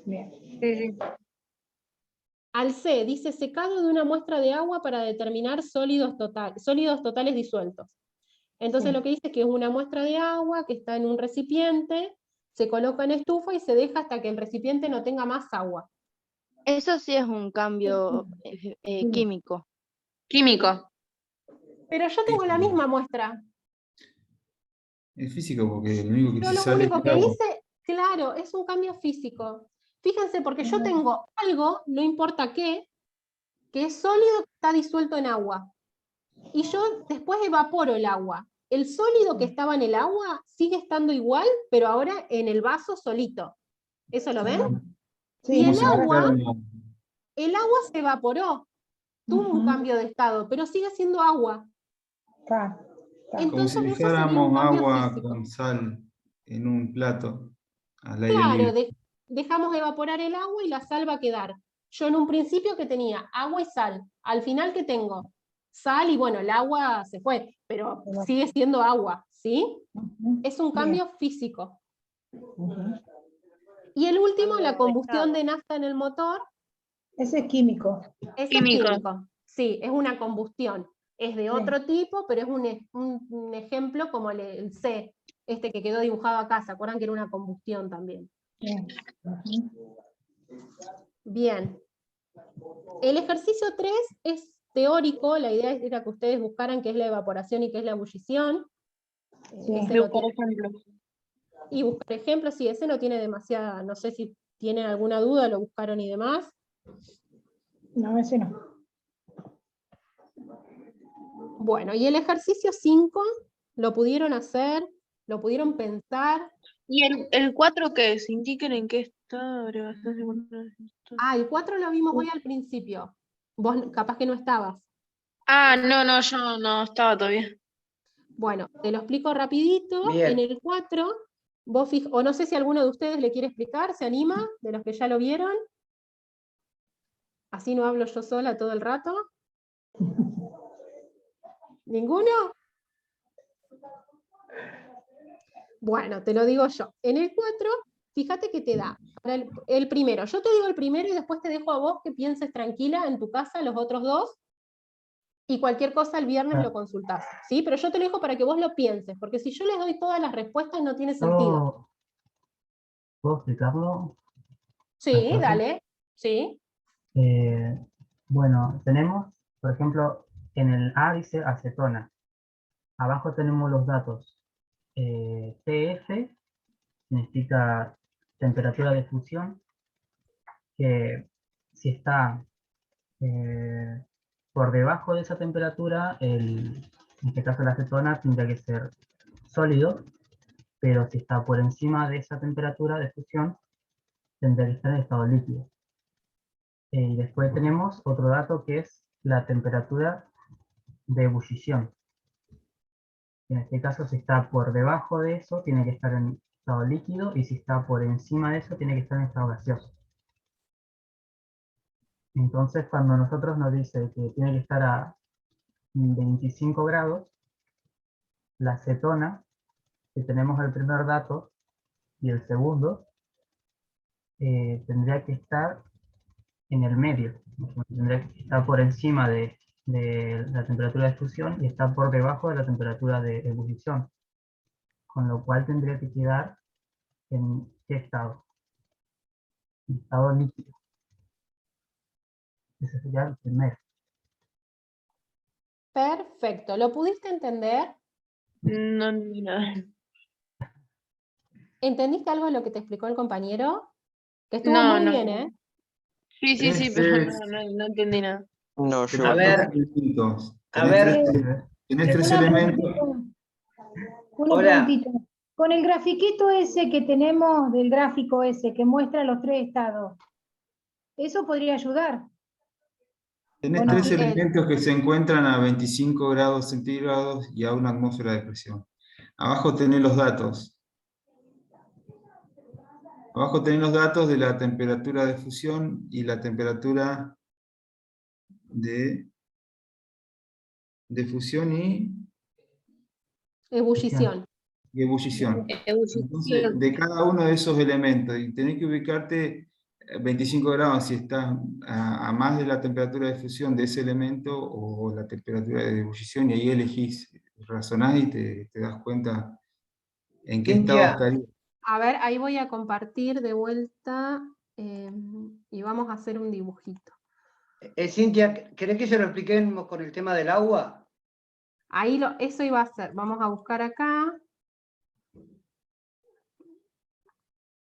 Sí. Al C, dice secado de una muestra de agua para determinar sólidos totales disueltos. Entonces lo que dice es que es una muestra de agua que está en un recipiente, se coloca en estufa y se deja hasta que el recipiente no tenga más agua. Eso sí es un cambio químico. Químico. Pero yo tengo la misma muestra. Es físico porque lo único que Yo se lo sale único es que agua. hice, claro, es un cambio físico. Fíjense, porque yo tengo algo, no importa qué, que es sólido, que está disuelto en agua. Y yo después evaporo el agua. El sólido que estaba en el agua sigue estando igual, pero ahora en el vaso solito. ¿Eso lo ven? Sí, Y Como si fuera el agua se evaporó, tuvo un cambio de estado, pero sigue siendo agua. Claro, claro. como si Entonces eso sería un dejáramos cambio agua físico. con sal en un plato al aire Claro, libre. dejamos evaporar el agua y la sal va a quedar. Yo en un principio que tenía agua y sal, al final que tengo sal y bueno, el agua se fue, pero sigue siendo agua, ¿sí? Ujú. Es un Bien. cambio físico. Ujú. Y el último, Cambio la de combustión estado. de nafta en el motor, Ese es químico. ese es Químico. químico. Sí, es una combustión. Es de Sí. otro tipo, pero es un ejemplo como el C, este que quedó dibujado acá, ¿se acuerdan que era una combustión también? Bien. Ujú. Bien. El ejercicio 3 es teórico, la idea era que ustedes buscaran qué es la evaporación y qué es la ebullición. Sí. Ese no tiene- y buscar ejemplos, sí, ese no tiene demasiada, no sé si tienen alguna duda, lo buscaron y demás. No, ese no. Bueno, y el ejercicio 5, ¿lo pudieron hacer? ¿Lo pudieron pensar? ¿Y el 4 qué es? Indiquen en qué está. Ah, el 4 lo vimos hoy al principio. Vos capaz que no estabas. Ah, no, yo no estaba todavía. Bueno, te lo explico rapidito. En Bien. el 4, o no sé si alguno de ustedes le quiere explicar, ¿se anima? De los que ya lo vieron. Así no hablo yo sola todo el rato. ¿Ninguno? Bueno, te lo digo yo. En el 4, fíjate que te da para el primero. Yo te digo el primero y después te dejo a vos que pienses tranquila en tu casa los otros dos. Y cualquier cosa el viernes lo consultás, ¿sí? Pero yo te lo dejo para que vos lo pienses, porque si yo les doy todas las respuestas no tiene sentido. ¿Puedo explicarlo? Sí, ¿Al profe? dale, sí. Bueno, tenemos, por ejemplo, en el A dice acetona. Abajo tenemos los datos. TF significa temperatura de fusión, que si está por debajo de esa temperatura, en este caso la acetona tendría que ser sólido, pero si está por encima de esa temperatura de fusión, tendría que estar en estado líquido. Y después tenemos otro dato que es la temperatura de ebullición. En este caso, si está por debajo de eso, tiene que estar en estado líquido, y si está por encima de eso, tiene que estar en estado gaseoso. Entonces, cuando nosotros nos dice que tiene que estar a 25 grados, la acetona, que tenemos el primer dato y el segundo, tendría que estar en el medio. Tendría que estar por encima de la temperatura de fusión y está por debajo de la temperatura de ebullición. Con lo cual tendría que quedar en qué estado. En estado líquido. Ese sería el primero. Perfecto. ¿Lo pudiste entender? No, nada. ¿Entendiste algo de lo que te explicó el compañero? Que estuvo No, muy no. bien, ¿eh? Sí, pero no entendí nada. No, yo A ver, a ver, Tenés tres Una elementos. preguntita. Una Hola. preguntita. Con el grafiquito ese que tenemos, del gráfico ese, que muestra los tres estados, ¿eso podría ayudar? Tenés Bueno, tres sí. elementos que se encuentran a 25 grados centígrados y a una atmósfera de presión. Abajo tenés los datos. Abajo tenés los datos de la temperatura de fusión y la temperatura de fusión y Ebullición. ebullición. Entonces, Ebullición. de cada uno de esos elementos, y tenés que ubicarte 25 grados si estás a más de la temperatura de fusión de ese elemento o la temperatura de ebullición, y ahí elegís, razonás y te das cuenta en qué estado Cintia, estaría. A ver, ahí voy a compartir de vuelta y vamos a hacer un dibujito. Cintia, ¿querés que se lo expliquemos con el tema del agua? Ahí eso iba a ser. Vamos a buscar acá.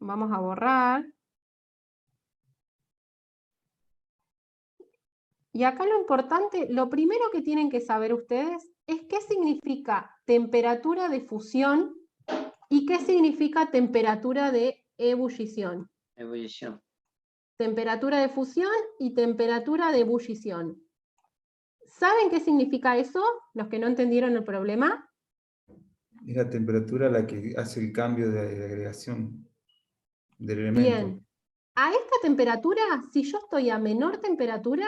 Vamos a borrar. Y acá lo importante, lo primero que tienen que saber ustedes es qué significa temperatura de fusión y qué significa temperatura de ebullición. Ebullición. Temperatura de fusión y temperatura de ebullición. ¿Saben qué significa eso? Los que no entendieron el problema. Es la temperatura la que hace el cambio de agregación del elemento. Bien. A esta temperatura, si yo estoy a menor temperatura,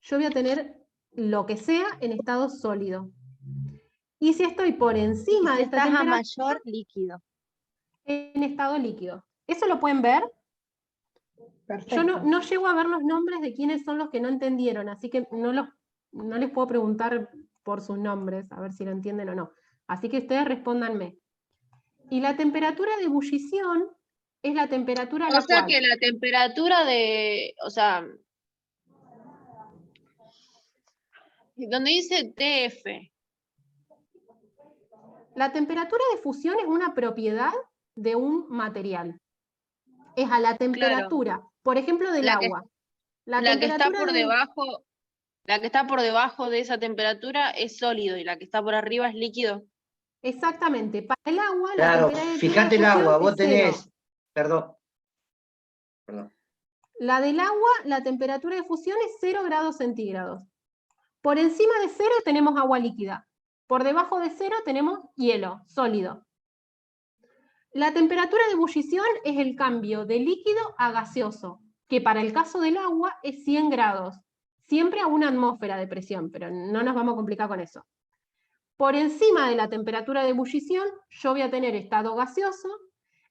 yo voy a tener lo que sea en estado sólido. Y si estoy por encima de esta Estás a temperatura, mayor líquido. en estado líquido. ¿Eso lo pueden ver? Perfecto. Yo no llego a ver los nombres de quiénes son los que no entendieron, así que no les puedo preguntar por sus nombres, a ver si lo entienden o no. Así que ustedes respóndanme. Y la temperatura de ebullición es la temperatura a la O sea cual... que la temperatura de, o sea, donde dice TF, La temperatura de fusión es una propiedad de un material. Es a la temperatura, por ejemplo, del La que- agua. la que está temperatura por de- debajo, la que está por debajo de esa temperatura es sólido y la que está por arriba es líquido. Exactamente. Para el agua, Claro, la temperatura fíjate de el fusión agua, es vos tenés, 0. perdón. La del agua, la temperatura de fusión es 0 grados centígrados. Por encima de 0 tenemos agua líquida. Por debajo de 0 tenemos hielo, sólido. La temperatura de ebullición es el cambio de líquido a gaseoso, que para el caso del agua es 100 grados. Siempre a una atmósfera de presión, pero no nos vamos a complicar con eso. Por encima de la temperatura de ebullición, yo voy a tener estado gaseoso,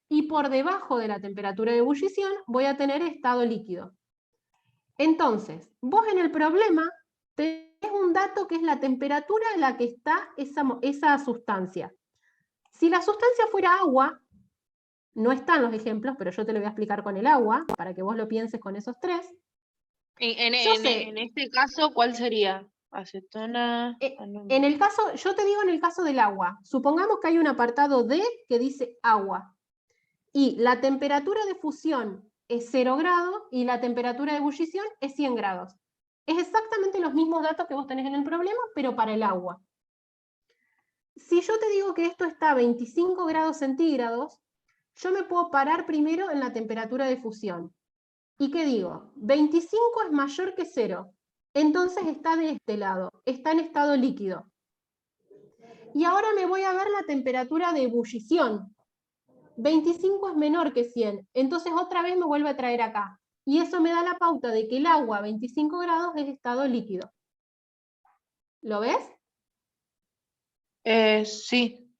y por debajo de la temperatura de ebullición voy a tener estado líquido. Entonces, vos en el problema tenés un dato que es la temperatura a la que está esa sustancia. Si la sustancia fuera agua, no están los ejemplos, pero yo te lo voy a explicar con el agua, para que vos lo pienses con esos tres. En este caso, ¿cuál sería? Acetona. En el caso, yo te digo en el caso del agua, supongamos que hay un apartado D que dice agua, y la temperatura de fusión es 0 grados y la temperatura de ebullición es 100 grados. Es exactamente los mismos datos que vos tenés en el problema, pero para el agua. Si yo te digo que esto está a 25 grados centígrados, yo me puedo parar primero en la temperatura de fusión. ¿Y qué digo? 25 es mayor que 0. Entonces está de este lado, está en estado líquido. Y ahora me voy a ver la temperatura de ebullición. 25 es menor que 100, entonces otra vez me vuelve a traer acá. Y eso me da la pauta de que el agua a 25 grados es estado líquido. ¿Lo ves? Sí.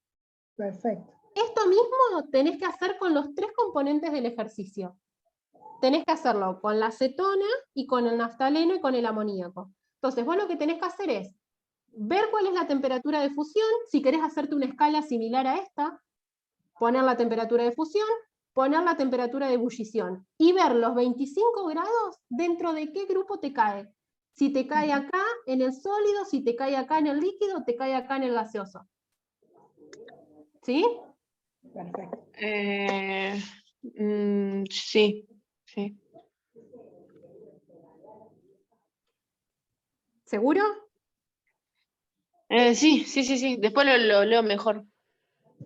Perfecto. Esto mismo tenés que hacer con los 3 componentes del ejercicio. Tenés que hacerlo con la acetona y con el naftaleno y con el amoníaco. Entonces vos lo que tenés que hacer es ver cuál es la temperatura de fusión, si querés hacerte una escala similar a esta, poner la temperatura de fusión, poner la temperatura de ebullición, y ver los 25 grados dentro de qué grupo te cae. Si te cae acá en el sólido, si te cae acá en el líquido, te cae acá en el gaseoso. ¿Sí? Perfecto. Sí, sí. ¿Seguro? Sí. Después lo leo mejor.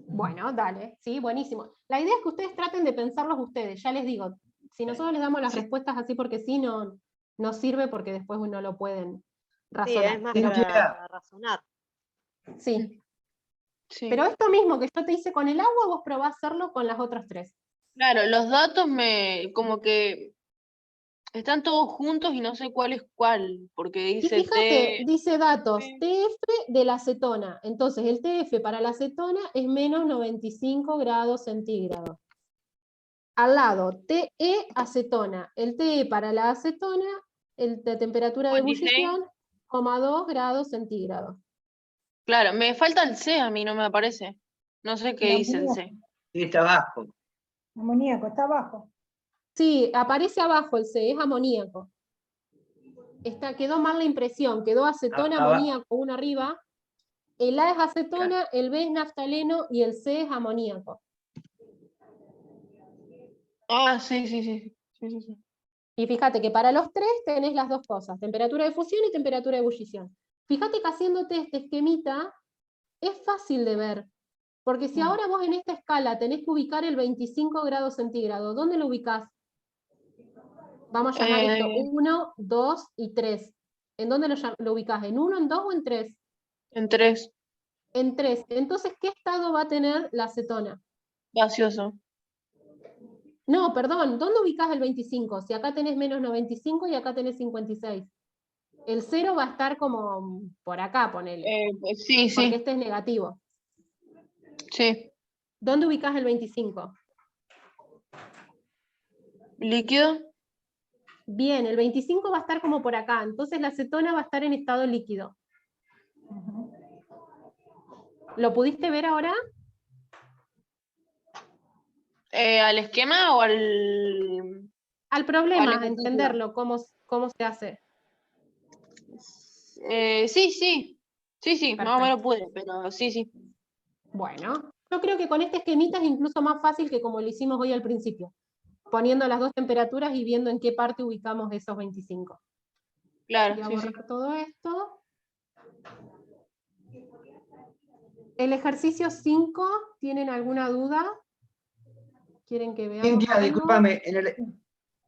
Bueno, dale, sí, buenísimo. La idea es que ustedes traten de pensarlos ustedes, ya les digo, si nosotros les damos las respuestas así porque sí, no sirve porque después no lo pueden Sí, razonar. es más Pero- para razonar. sí. Sí. Pero esto mismo que yo te hice con el agua, vos probás a hacerlo con las otras 3. Claro, los datos como que están todos juntos y no sé cuál es cuál, porque Y dice fíjate, T. dice datos, Sí. TF de la acetona. Entonces el TF para la acetona es menos 95 grados centígrados. Al lado, TE acetona. El TE para la acetona, de temperatura de 56. ebullición, 0,2 grados centígrados. Claro, me falta el C, a mí no me aparece. No sé qué El dice el C. amoníaco. Sí, está abajo. Amoníaco, está abajo. Sí, aparece abajo el C, es amoníaco. Quedó mal la impresión, quedó acetona, amoníaco, uno arriba. El A es acetona, el B es naftaleno y el C es amoníaco. Ah, sí, sí, sí. Sí, sí, sí. Y fíjate que para los tres tenés las dos cosas, temperatura de fusión y temperatura de ebullición. Fíjate que haciéndote este esquemita es fácil de ver, porque si ahora vos en esta escala tenés que ubicar el 25 grados centígrados, ¿dónde lo ubicás? Vamos a llamar esto 1, 2 y 3. ¿En dónde lo ubicás? ¿En 1, en 2 o en 3? En 3, En 3. Entonces, ¿qué estado va a tener la acetona? gaseoso. No, perdón, ¿dónde ubicás el 25? Si acá tenés menos 95 y acá tenés 56. El 0 va a estar como por acá, ponele, Sí, porque sí, este es negativo. sí. ¿Dónde ubicás el 25? ¿Líquido? Bien, el 25 va a estar como por acá, entonces la acetona va a estar en estado líquido. ¿Lo pudiste ver ahora? ¿Al esquema o al...? Al problema, a ejercicio? entenderlo, cómo se hace. Sí, sí. Sí, sí, más o menos pude, pero sí, sí. Bueno, yo creo que con este esquemita es incluso más fácil que como lo hicimos hoy al principio, poniendo las dos temperaturas y viendo en qué parte ubicamos esos 25. Claro, Voy a sí, borrar sí. todo esto. El ejercicio 5, ¿tienen alguna duda? ¿Quieren que veamos Cintia, algo? discúlpame.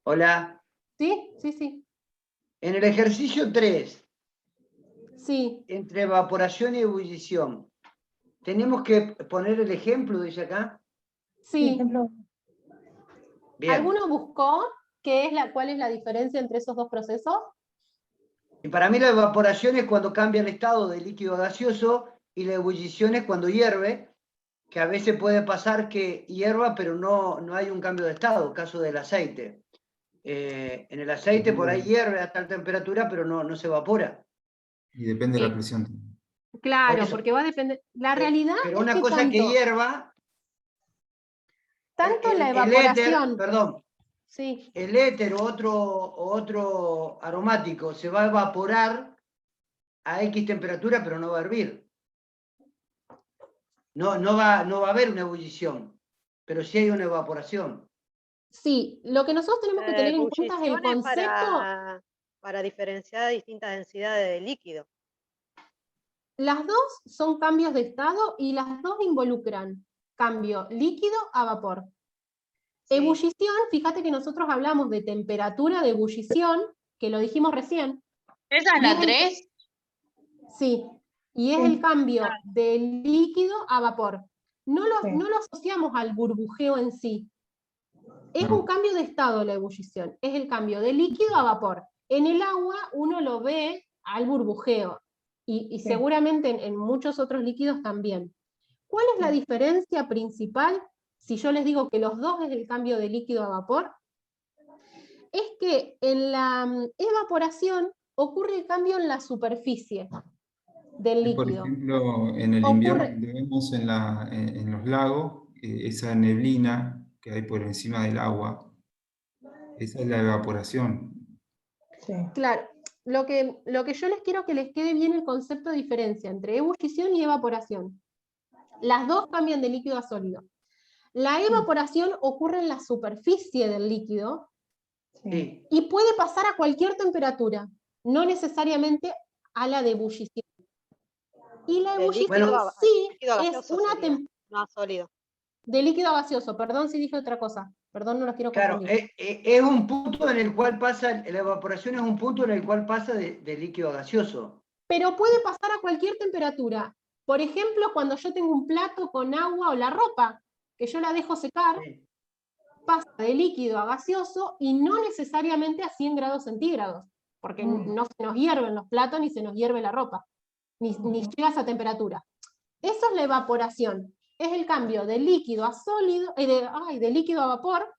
Hola. ¿Sí? Sí, sí. En el ejercicio 3, Sí. entre evaporación y ebullición, ¿tenemos que poner el ejemplo, dice acá? Sí. Bien. ¿Alguno buscó cuál es la diferencia entre esos dos procesos? Y para mí la evaporación es cuando cambia el estado de líquido a gaseoso y la ebullición es cuando hierve, que a veces puede pasar que hierva pero no hay un cambio de estado, caso del aceite. En el aceite por ahí hierve a tal temperatura pero no se evapora. Y depende de la presión. Claro, Por eso. porque va a depender. La realidad Pero es una que cosa es que hierva, tanto la el éter, evaporación. perdón, Sí. el éter o otro aromático se va a evaporar a X temperatura, pero no va a hervir. No va a haber una ebullición, pero sí hay una evaporación. Sí, lo que nosotros tenemos que tener en cuenta es el Ebullición es concepto. para diferenciar distintas densidades de líquido. Las dos son cambios de estado y las dos involucran cambio líquido a vapor. Sí. Ebullición, fíjate que nosotros hablamos de temperatura de ebullición, que lo dijimos recién. ¿Esa es la 3? Sí, y es el cambio de líquido a vapor. No lo asociamos al burbujeo en sí. Es un cambio de estado la ebullición, es el cambio de líquido a vapor. En el agua uno lo ve al burbujeo, y seguramente en muchos otros líquidos también. ¿Cuál es la diferencia principal si yo les digo que los dos es el cambio de líquido a vapor? Es que en la evaporación ocurre el cambio en la superficie del Por líquido. ejemplo, en el invierno que vemos en los lagos, esa neblina que hay por encima del agua, esa es la evaporación. Claro, lo que yo les quiero que les quede bien el concepto de diferencia entre ebullición y evaporación. Las dos cambian de líquido a sólido. La evaporación ocurre en la superficie del líquido y puede pasar a cualquier temperatura, no necesariamente a la de ebullición. Y la ebullición sí es una no sólido. de líquido a gaseoso. Perdón si dije otra cosa. Perdón, no los quiero Claro, confundir. es un punto en el cual pasa, la evaporación es un punto en el cual pasa de líquido a gaseoso. Pero puede pasar a cualquier temperatura. Por ejemplo, cuando yo tengo un plato con agua o la ropa, que yo la dejo secar, pasa de líquido a gaseoso y no necesariamente a 100 grados centígrados, porque no se nos hierven los platos ni se nos hierve la ropa, ni llega a esa temperatura. Esa es la evaporación, es el cambio de líquido a sólido, de líquido a vapor,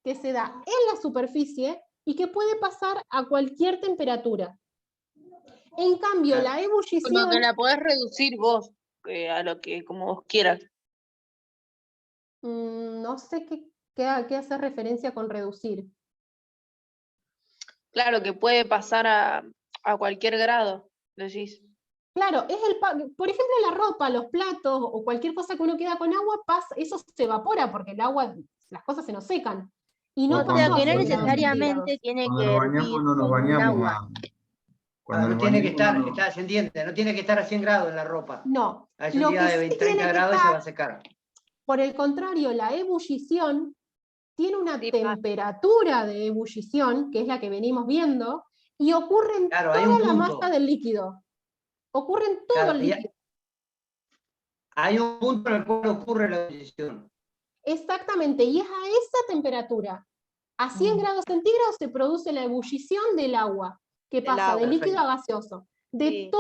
que se da en la superficie y que puede pasar a cualquier temperatura. En cambio, la ebullición... Como que la podés reducir vos, a lo que como vos quieras. No sé a qué hace referencia con reducir. Claro, que puede pasar a cualquier grado, decís. Claro, por ejemplo, la ropa, los platos o cualquier cosa que uno queda con agua, eso se evapora porque el agua, las cosas se nos secan. Y no O O sea cuando pasó que a no 100 grados necesariamente centígrados. tiene cuando que nos hervir bañamos no nos con bañamos agua. cuando No nos tiene que bañamos estar, no se entiende, no tiene que estar a 100 grados en la ropa. No, Es un lo día que de sí 20, 30 tiene que grados y se va a estar, secar. por el contrario, la ebullición tiene una Sí, pasa. temperatura de ebullición, que es la que venimos viendo, y ocurre en Claro, hay toda un la punto. masa del líquido. Ocurre en todo Claro, el líquido. hay un punto en el cual ocurre la ebullición. Exactamente, y es a esa temperatura. A 100 grados centígrados se produce la ebullición del agua, que Del pasa de agua. líquido Perfecto. a gaseoso. De, Sí.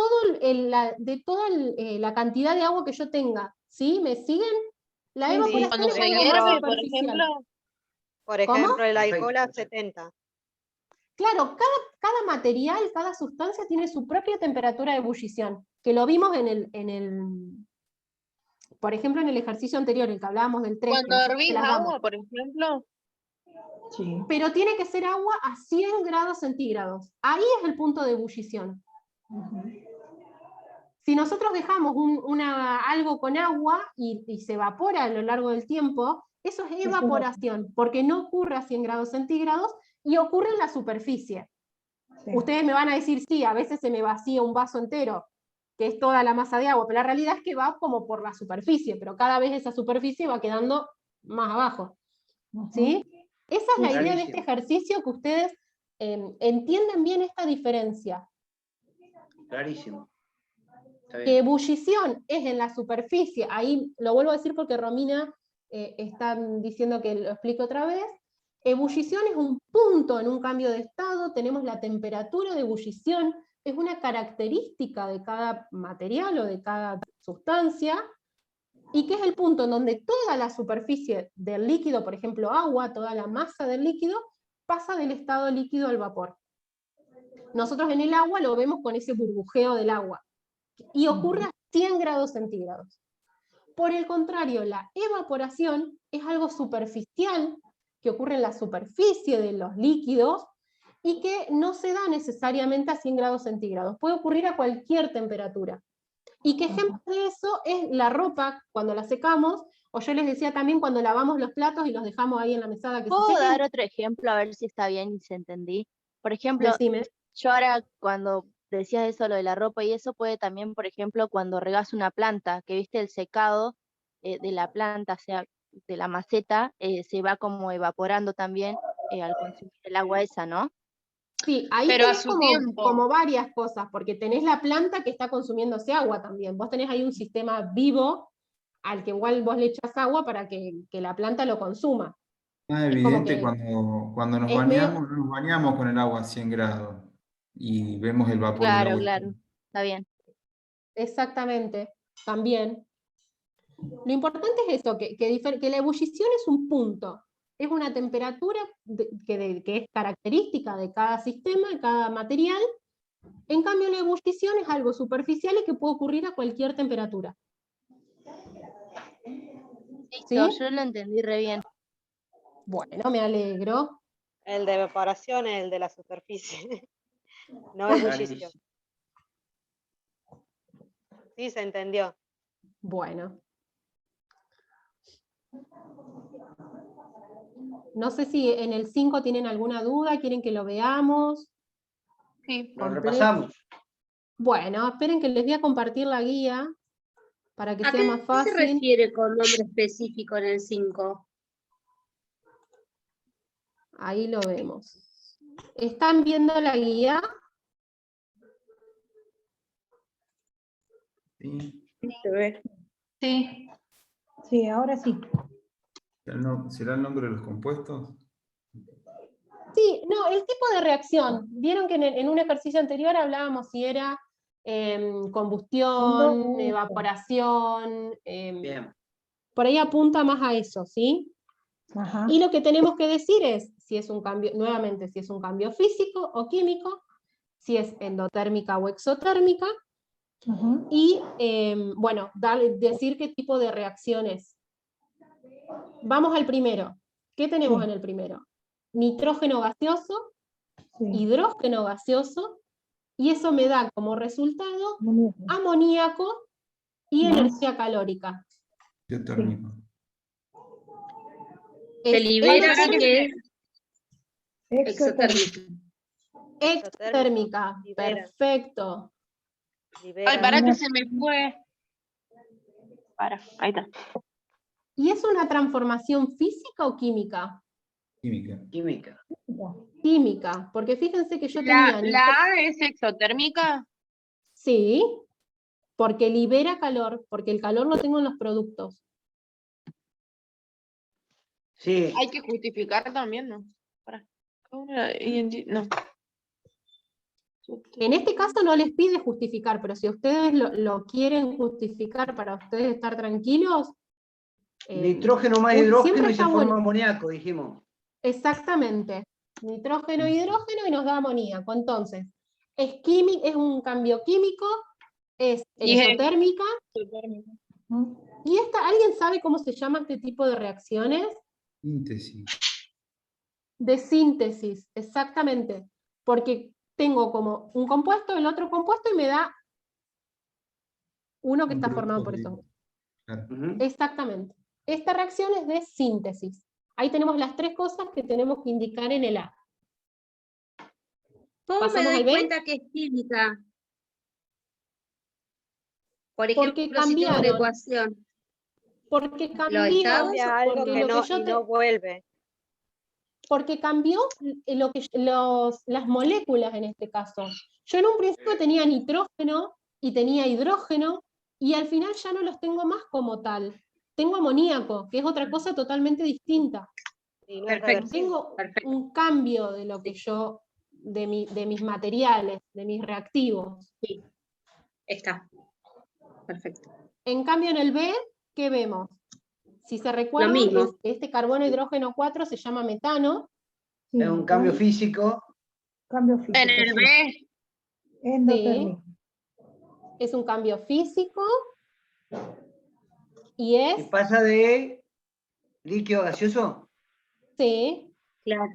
de toda la cantidad de agua que yo tenga, ¿sí? ¿Me siguen? La Sí, sí. evaporación Cuando es se algo más hierve, por superficial. ejemplo, Por ¿Cómo? ejemplo, el Perfecto, alcohol a perfecto. 70. Claro, cada material, cada sustancia tiene su propia temperatura de ebullición, que lo vimos por ejemplo, en el ejercicio anterior, el que hablábamos del 3, que cuando nosotros se hervís las damos. agua, por ejemplo, Sí. Pero tiene que ser agua a 100 grados centígrados. Ahí es el punto de ebullición. Si nosotros dejamos algo con agua y se evapora a lo largo del tiempo, eso es evaporación, porque no ocurre a 100 grados centígrados y ocurre en la superficie. Sí. Ustedes me van a decir, sí, a veces se me vacía un vaso entero, que es toda la masa de agua, pero la realidad es que va como por la superficie, pero cada vez esa superficie va quedando más abajo. ¿Sí? Esa es la idea de este Clarísimo. ejercicio, que ustedes entiendan bien esta diferencia. Clarísimo. Está Que bien. ebullición es en la superficie, ahí lo vuelvo a decir porque Romina está diciendo que lo explique otra vez. Ebullición es un punto en un cambio de estado, tenemos la temperatura de ebullición, es una característica de cada material o de cada sustancia, y que es el punto en donde toda la superficie del líquido, por ejemplo agua, toda la masa del líquido, pasa del estado líquido al vapor. Nosotros en el agua lo vemos con ese burbujeo del agua, y ocurre a 100 grados centígrados. Por el contrario, la evaporación es algo superficial, que ocurre en la superficie de los líquidos, y que no se da necesariamente a 100 grados centígrados, puede ocurrir a cualquier temperatura. Y que ejemplo de eso es la ropa, cuando la secamos, o yo les decía también cuando lavamos los platos y los dejamos ahí en la mesada que se ¿Puedo sequen. dar otro ejemplo a ver si está bien y se entendí? Por ejemplo, Decime. yo ahora cuando decías eso, lo de la ropa y eso, puede también, por ejemplo, cuando regás una planta, que viste el secado de la planta, o sea, de la maceta, se va como evaporando también al consumir el agua esa, ¿no? Sí, ahí pero a tenés su como tiempo. varias cosas, porque tenés la planta que está consumiéndose agua también. Vos tenés ahí un sistema vivo al que igual vos le echás agua para que la planta lo consuma. Más Es como evidente que cuando nos es medio, bañamos, no nos bañamos con el agua a 100 grados y vemos el vapor del Claro, agua. claro, está bien. exactamente, también. Lo importante es eso, que la ebullición es un punto, es una temperatura que es característica de cada sistema, de cada material. En cambio, la ebullición es algo superficial y que puede ocurrir a cualquier temperatura. Listo, ¿Sí? yo lo entendí re bien. Bueno, me alegro. El de evaporación es el de la superficie. No ebullición. Clarísimo. Sí, se entendió. Bueno. No sé si en el 5 tienen alguna duda, quieren que lo veamos. Sí. Lo repasamos. Bueno, esperen que les voy a compartir la guía para que ¿A sea más qué se fácil. refiere con nombre específico en el 5? Ahí lo vemos. ¿Están viendo la guía? ¿Sí? Se ve. Sí. Sí, ahora sí. ¿Será el nombre de los compuestos? Sí, no, el tipo de reacción. Vieron que en un ejercicio anterior hablábamos si era combustión, evaporación, Bien. por ahí apunta más a eso, ¿sí? Ajá. Y lo que tenemos que decir es si es un cambio, nuevamente, si es un cambio físico o químico, si es endotérmica o exotérmica, Ujú. y bueno, decir qué tipo de reacción es. Vamos al primero. ¿Qué tenemos Sí. en el primero? Nitrógeno gaseoso, Sí. hidrógeno gaseoso, y eso me da como resultado Amoníaco. amoníaco y Más. energía calórica. Geotérmico. Se libera endotérmico- así que Exotérmica. Exotérmica, Libera. perfecto. Libera. Ay, para que se me fue. Ahí está. ¿Y es una transformación física o química? Química. Química. Química, porque fíjense que yo ¿La tenía A es exotérmica? sí, porque libera calor, porque el calor lo tengo en los productos. Sí, Hay que justificar también, ¿no? No. En este caso no les pide justificar, pero si ustedes lo quieren justificar para ustedes estar tranquilos, nitrógeno más siempre hidrógeno y se está forma bueno. amoníaco, dijimos. Exactamente. Nitrógeno, hidrógeno y nos da amoníaco. Entonces, es un cambio químico, es Y es exotérmica. exotérmica. ¿Y alguien sabe cómo se llama este tipo de reacciones? Síntesis. De síntesis, exactamente. Porque tengo como un compuesto, el otro compuesto y me da uno que Un está formado producto por de- eso. Claro. Ujú. Exactamente. Esta reacción es de síntesis. Ahí tenemos las tres cosas que tenemos que indicar en el A. ¿Cómo me ¿Pasamos doy al B? cuenta que es química? Por Porque ejemplo, si tengo una cambiaron. ecuación, Porque ¿los cambió, estados? Cambia algo porque que lo no, que yo y no vuelve. porque cambió las moléculas en este caso. Yo en un principio tenía nitrógeno y tenía hidrógeno, y al final ya no los tengo más como tal. Tengo amoníaco, que es otra cosa totalmente distinta. Y no es Perfecto. reversible. Tengo Perfecto. un cambio de lo que yo, de mis materiales, de mis reactivos. Sí, está. Perfecto. En cambio en el B, ¿qué vemos? Si se recuerdan, mismo. este carbono hidrógeno 4 se llama metano. Es un cambio físico. Cambio físico. En el sí. B, Endotérmico. Es un cambio físico y Y es, pasa de líquido a gaseoso, sí, Claro.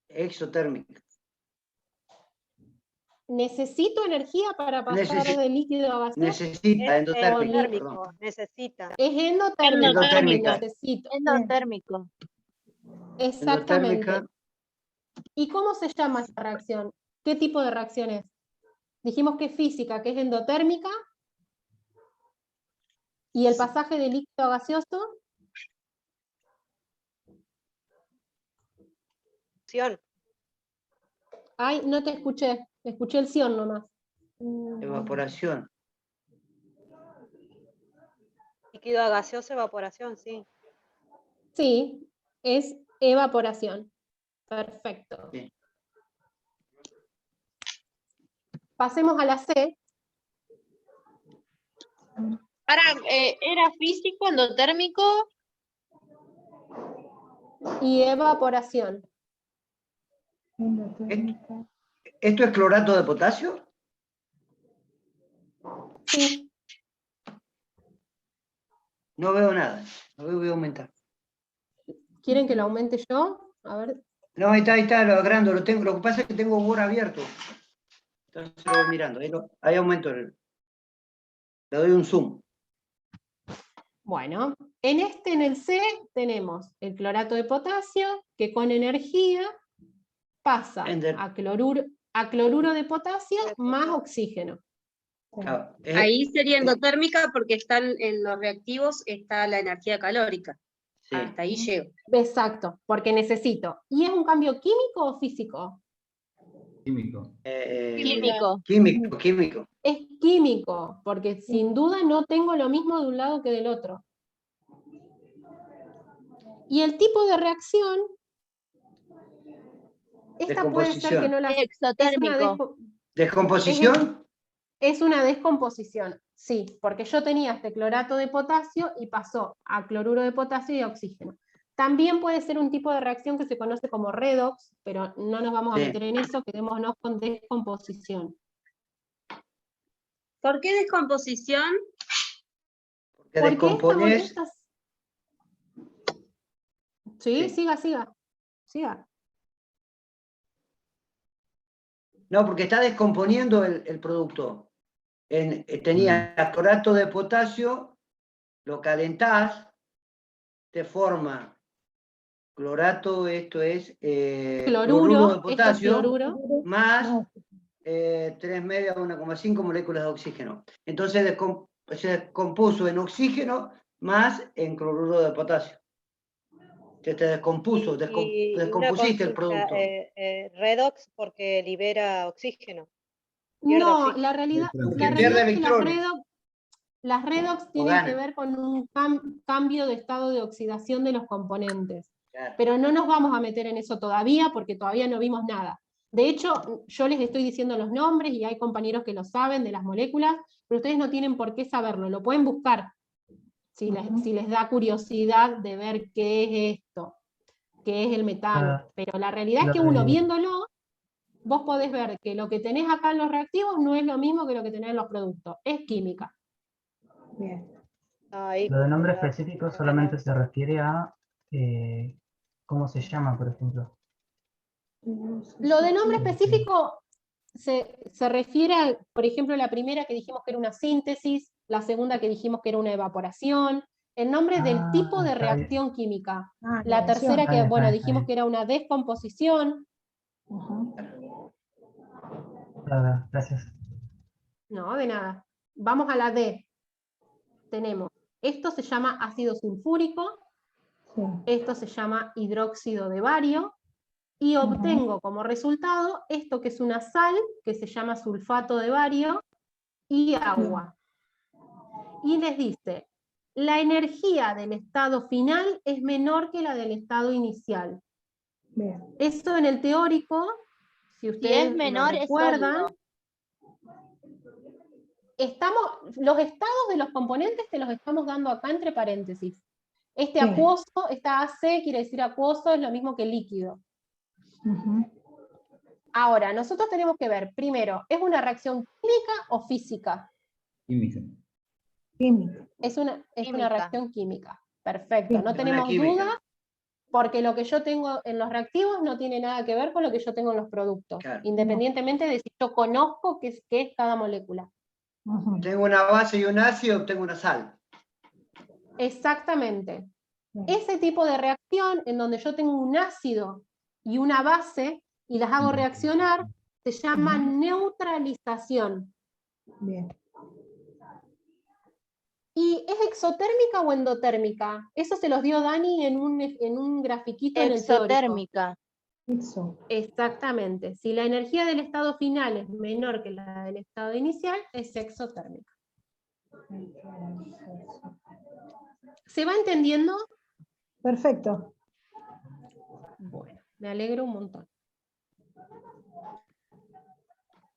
exotérmica. necesito energía para pasar de líquido a gaseoso. Necesita, endotérmica, perdón. Endotérmico, necesita. Es endotérmico, Endotérmica. necesito. Endotérmico. Exactamente. Endotérmica. ¿Y cómo se llama esta reacción? ¿Qué tipo de reacción es? Dijimos que es física, que es endotérmica. ¿Y el pasaje de líquido a gaseoso? Fusión. Ay, no te escuché el ción nomás. Evaporación. Líquido a gaseoso, evaporación, sí. Sí, es evaporación. Perfecto. Sí. Pasemos a la C. ¿era físico, endotérmico? Y evaporación. Endotérmica. ¿Esto es clorato de potasio? Sí. No veo nada. No veo, voy a aumentar. ¿Quieren que lo aumente yo? A ver. No, ahí está, lo agrando, lo tengo. Lo que pasa es que tengo Word abierto. Entonces lo voy mirando. Ahí aumento. Le doy un zoom. Bueno, en el C, tenemos el clorato de potasio, que con energía pasa a cloruro de potasio más oxígeno. Claro, Ahí sería endotérmica porque están en los reactivos, está la energía calórica. sí. Hasta ahí llego. Exacto, porque necesito. ¿Y es un cambio químico o físico? Químico. Químico. Químico. Es químico, porque sin duda no tengo lo mismo de un lado que del otro. Y el tipo de reacción, esta puede ser que no la... Exotérmico. ¿Descomposición? Es una descomposición, sí, porque yo tenía este clorato de potasio y pasó a cloruro de potasio y a oxígeno. También puede ser un tipo de reacción que se conoce como redox, pero no nos vamos a Sí. meter en eso, quedémonos con descomposición. ¿Por qué descomposición? Porque Porque descompones. Sí, Sí. siga. No, porque está descomponiendo el producto. Tenía clorato de potasio, lo calentás, te forma clorato, esto es Cloruro, de esto es potasio, cloruro. más 3 media 1,5 moléculas de oxígeno. Entonces se descompuso en oxígeno más en cloruro de potasio. Se te descompuso, Y una descompusiste el consulta, producto. redox porque libera oxígeno. Pierde No, oxígeno. la realidad Porque es pierde que electrones. las redox O tienen que gana. ver con un cambio de estado de oxidación de los componentes. Claro. Pero no nos vamos a meter en eso todavía, porque todavía no vimos nada. De hecho, yo les estoy diciendo los nombres, y hay compañeros que lo saben de las moléculas, pero ustedes no tienen por qué saberlo, lo pueden buscar, si les da curiosidad de ver qué es esto, qué es el metano. Pero la realidad es que uno viéndolo, vos podés ver que lo que tenés acá en los reactivos no es lo mismo que lo que tenés en los productos, es química. Bien. Ahí, Lo de nombre específico solamente se refiere a cómo se llama, por ejemplo. Lo de nombre específico se refiere a, por ejemplo, la primera que dijimos que era una síntesis, la segunda que dijimos que era una evaporación, el nombre del tipo de está bien. reacción química. Ah, La la tercera Está que, bien, bueno, está bien, está dijimos bien. que era una descomposición. Claro, gracias. No, de nada. Vamos a la D. Tenemos, esto se llama ácido sulfúrico, Sí. esto se llama hidróxido de bario, y obtengo como resultado esto que es una sal, que se llama sulfato de bario, y agua. Y les dice, la energía del estado final es menor que la del estado inicial. Bien. Esto en el teórico, si ustedes es menor, lo es recuerdan, sólido. los estados de los componentes te los estamos dando acá entre paréntesis. Este Sí. acuoso, esta AC quiere decir acuoso, es lo mismo que líquido. Ahora, nosotros tenemos que ver, primero, ¿es una reacción química o física? Química. Química. Es una Química. reacción química. Perfecto, no Una tenemos química. duda, porque lo que yo tengo en los reactivos no tiene nada que ver con lo que yo tengo en los productos, Claro. independientemente de si yo conozco qué es cada molécula. Tengo una base y un ácido, obtengo una sal. Exactamente. Ese tipo de reacción, en donde yo tengo un ácido y una base, y las hago reaccionar, se llama neutralización. Bien. ¿Y es exotérmica o endotérmica? Eso se los dio Dani en un grafiquito en el teórico. Exotérmica. Eso. Exactamente. Si la energía del estado final es menor que la del estado inicial, es exotérmica. ¿Se va entendiendo? Perfecto. Bueno, me alegro un montón.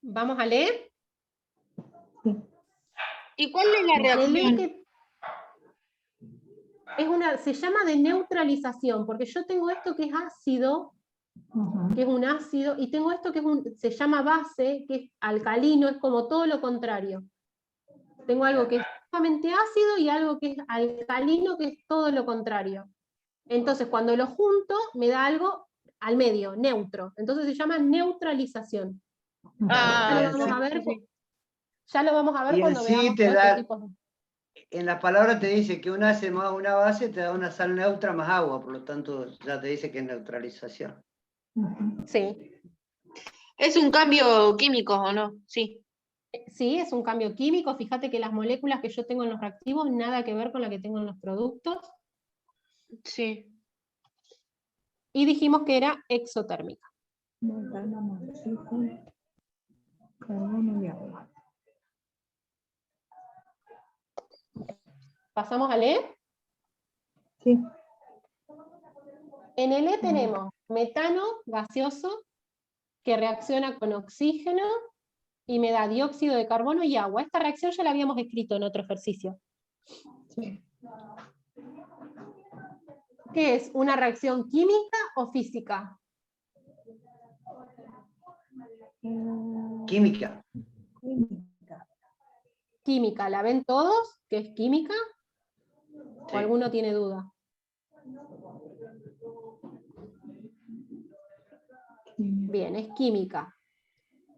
¿Vamos a leer? ¿Y cuál es la reacción? Se llama de neutralización, porque yo tengo esto que es ácido, que es un ácido, y tengo esto que se llama base, que es alcalino, es como todo lo contrario. Tengo algo que es solamente ácido y algo que es alcalino, que es todo lo contrario. Entonces, cuando lo junto, me da algo al medio, neutro. Entonces se llama neutralización. Ya lo vamos a ver, ya lo vamos a ver Y en cuando sí veamos te todo da, este tipo de... en la palabra te dice que un ácido más una base te da una sal neutra más agua, por lo tanto ya te dice que es neutralización. Sí. ¿Es un cambio químico o no? Sí. Sí, es un cambio químico. Fíjate que las moléculas que yo tengo en los reactivos nada que ver con la que tengo en los productos. Sí. Y dijimos que era exotérmica. Carbono y agua. ¿Pasamos a leer? Sí. En el E tenemos metano gaseoso que reacciona con oxígeno y me da dióxido de carbono y agua. Esta reacción ya la habíamos escrito en otro ejercicio. Sí. ¿Qué es? ¿Una reacción química o física? Química. Química. ¿La ven todos? ¿Que es química? ¿O alguno tiene duda? Bien, es química.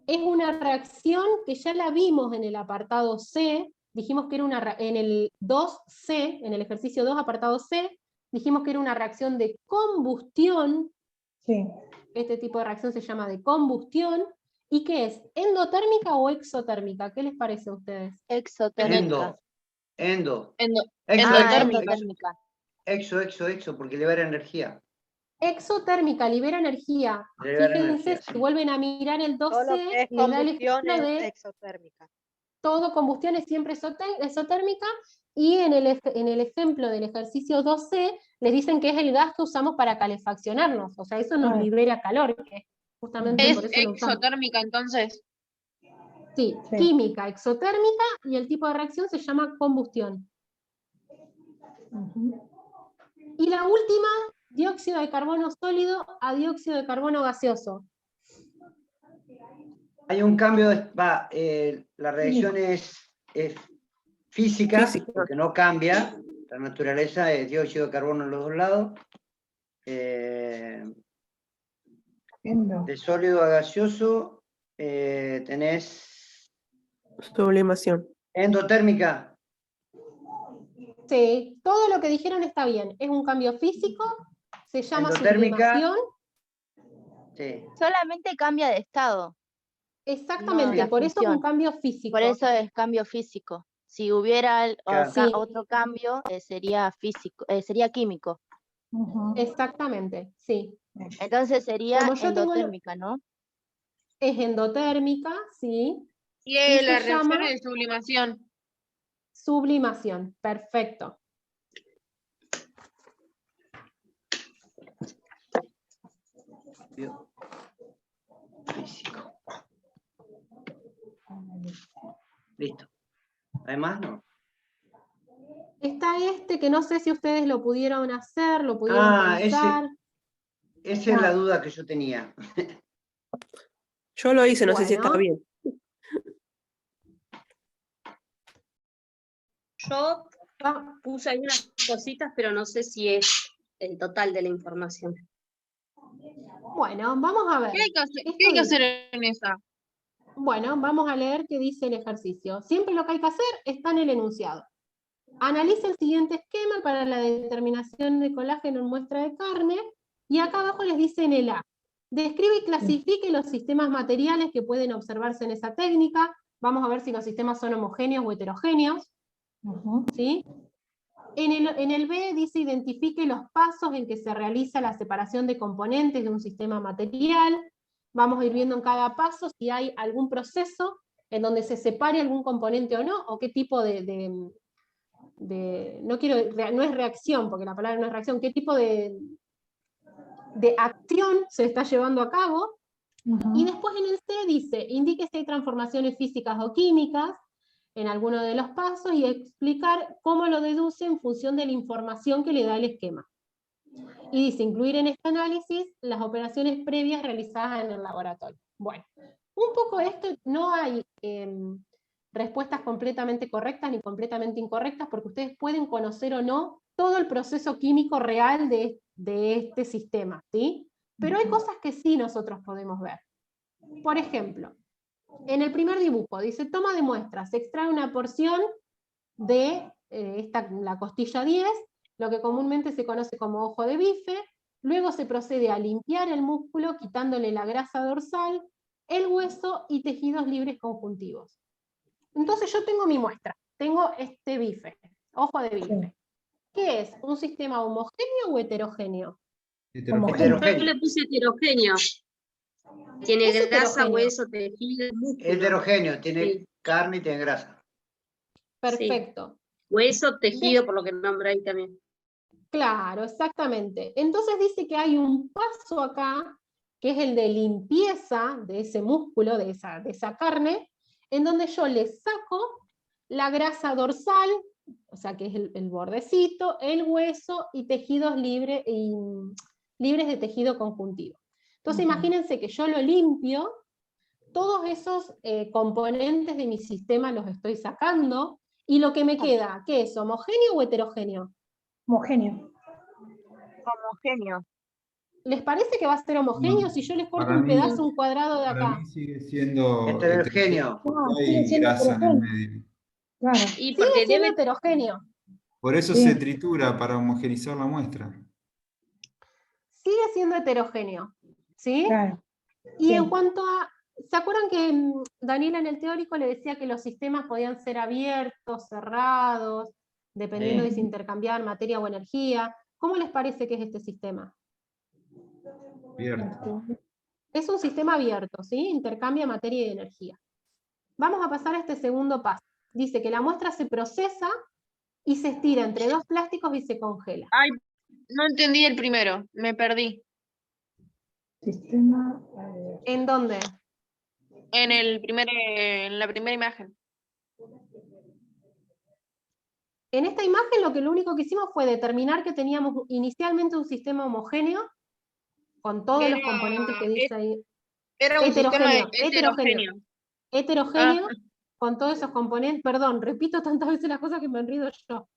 Es una reacción que ya la vimos en el apartado C, dijimos que era en el 2C, en el ejercicio 2, apartado C, dijimos que era una reacción de combustión. Sí. Este tipo de reacción se llama de combustión. ¿Y qué es? ¿Endotérmica o exotérmica? ¿Qué les parece a ustedes? Exotérmica. Endo. Endotérmica. Exo, porque libera energía. Exotérmica, libera energía. Libera Fíjense, energía, si sí. vuelven a mirar el Todo lo 12, que es les da el combustión ejemplo es de exotérmica. todo combustión es siempre exotérmica, y en el ejemplo del ejercicio 2C, les dicen que es el gas que usamos para calefaccionarnos, o sea, eso nos libera calor, que justamente ¿Es por eso lo usamos. exotérmica entonces? Sí, Sí. química, exotérmica, y el tipo de reacción se llama combustión. Y la última, dióxido de carbono sólido a dióxido de carbono gaseoso. Hay un cambio, la reacción es física, porque no cambia. La naturaleza es dióxido de carbono en los dos lados. De sólido a gaseoso tenés Sublimación. endotérmica. Sí, todo lo que dijeron está bien. Es un cambio físico, se llama Endotérmica. sublimación. Sí. Solamente cambia de estado. Exactamente, la por eso es función. un cambio físico. Por eso es cambio físico. Si hubiera Claro. Sí. otro cambio, sería físico, sería químico. Exactamente, sí. Entonces sería Como yo tengo endotérmica, ¿no? Es endotérmica, sí. Y Y la se reacción llama es de sublimación. sublimación. Perfecto. Físico. Listo. Además, no. Está este que no sé si ustedes lo pudieron hacer, lo pudieron pensar. Esa es la duda que yo tenía. Yo lo hice, no sé si está Bueno. bien. Yo puse ahí unas cositas, pero no sé si es el total de la información. Bueno, vamos a ver. ¿Qué hay que hacer, Esto qué hay que dice- hacer en esa? Bueno, vamos a leer qué dice el ejercicio. Siempre lo que hay que hacer está en el enunciado. Analiza el siguiente esquema para la determinación de colágeno en muestra de carne, y acá abajo les dice en el A. Describe y clasifique los sistemas materiales que pueden observarse en esa técnica. Vamos a ver si los sistemas son homogéneos o heterogéneos. ¿Sí? En el B dice identifique los pasos en que se realiza la separación de componentes de un sistema material. Vamos a ir viendo en cada paso si hay algún proceso en donde se separe algún componente o no, o qué tipo no es reacción, porque la palabra no es reacción, qué tipo de acción se está llevando a cabo. Y después en el C dice, indique si hay transformaciones físicas o químicas en alguno de los pasos, y explicar cómo lo deduce en función de la información que le da el esquema. Y dice, incluir en este análisis las operaciones previas realizadas en el laboratorio. Bueno, un poco esto, no hay respuestas completamente correctas ni completamente incorrectas, porque ustedes pueden conocer o no todo el proceso químico real de este sistema, ¿sí? Pero hay cosas que sí nosotros podemos ver. Por ejemplo, en el primer dibujo dice, toma de muestras, se extrae una porción de la costilla 10, lo que comúnmente se conoce como ojo de bife, luego se procede a limpiar el músculo quitándole la grasa dorsal, el hueso y tejidos libres conjuntivos. Entonces yo tengo mi muestra, tengo este bife, ojo de bife. ¿Qué es? ¿Un sistema homogéneo o heterogéneo? Yo le puse heterogéneo. Tiene Es grasa, heterogéneo. hueso, tejido, músculo. Heterogéneo, tiene Sí. carne y tiene grasa. Perfecto. Hueso, tejido, por lo que nombra ahí también. Claro, exactamente. Entonces dice que hay un paso acá, que es el de limpieza de ese músculo, de esa carne, en donde yo le saco la grasa dorsal, o sea que es el bordecito, el hueso y tejidos libres de tejido conjuntivo. Entonces imagínense que yo lo limpio, todos esos componentes de mi sistema los estoy sacando, y lo que me queda, ¿qué es? ¿Homogéneo o heterogéneo? Homogéneo. Homogéneo. ¿Les parece que va a ser homogéneo si yo les corto un pedazo, un cuadrado de Para acá? mí sigue siendo Heterogéneo. porque sigue hay siendo grasa en el heterogéneo. medio. Claro. Y Sigue porque siendo debe, heterogéneo. Por eso Sí. se tritura para homogeneizar la muestra. Sigue siendo heterogéneo, ¿sí? Claro. Y Sí. en cuanto a, ¿se acuerdan que Daniela en el teórico le decía que los sistemas podían ser abiertos, cerrados, dependiendo Sí. de si intercambiaban materia o energía? ¿Cómo les parece que es este sistema? Abierto. Es un sistema abierto, ¿sí? Intercambia materia y energía. Vamos a pasar a este segundo paso. Dice que la muestra se procesa y se estira entre dos plásticos y se congela. Ay, no entendí el primero, me perdí. Sistema. ¿En dónde? En la primera imagen. En esta imagen lo único que hicimos fue determinar que teníamos inicialmente un sistema homogéneo, con todos los componentes que dice ahí. Era un sistema heterogéneo. Heterogéneo, con todos esos componentes, perdón, repito tantas veces las cosas que me enredo yo,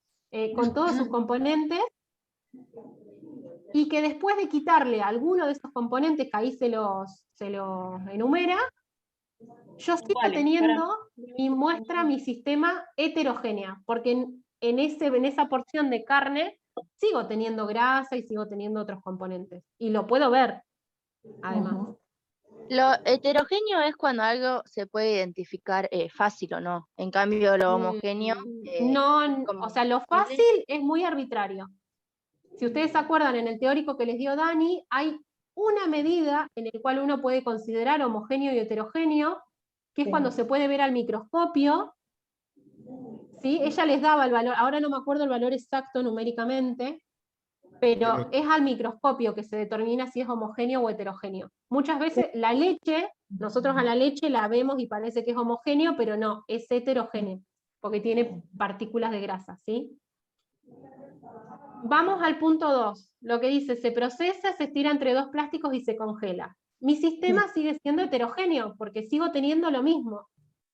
con todos sus componentes, y que después de quitarle alguno de esos componentes, que ahí se los enumera, yo sigo Vale, teniendo mi muestra, mi sistema heterogénea, porque en esa porción de carne sigo teniendo grasa y sigo teniendo otros componentes, y lo puedo ver, además. Lo heterogéneo es cuando algo se puede identificar fácil o no. En cambio, lo homogéneo. No, como- o sea, lo fácil es muy arbitrario. Si ustedes se acuerdan, en el teórico que les dio Dani, hay una medida en la cual uno puede considerar homogéneo y heterogéneo, que es Sí. cuando se puede ver al microscopio, ¿sí? Ella les daba el valor, ahora no me acuerdo el valor exacto numéricamente, pero es al microscopio que se determina si es homogéneo o heterogéneo. Muchas veces la leche, nosotros a la leche la vemos y parece que es homogéneo, pero no, es heterogéneo, porque tiene partículas de grasa, ¿sí? Vamos al punto 2, lo que dice, se procesa, se estira entre dos plásticos y se congela. Mi sistema sigue siendo heterogéneo, porque sigo teniendo lo mismo.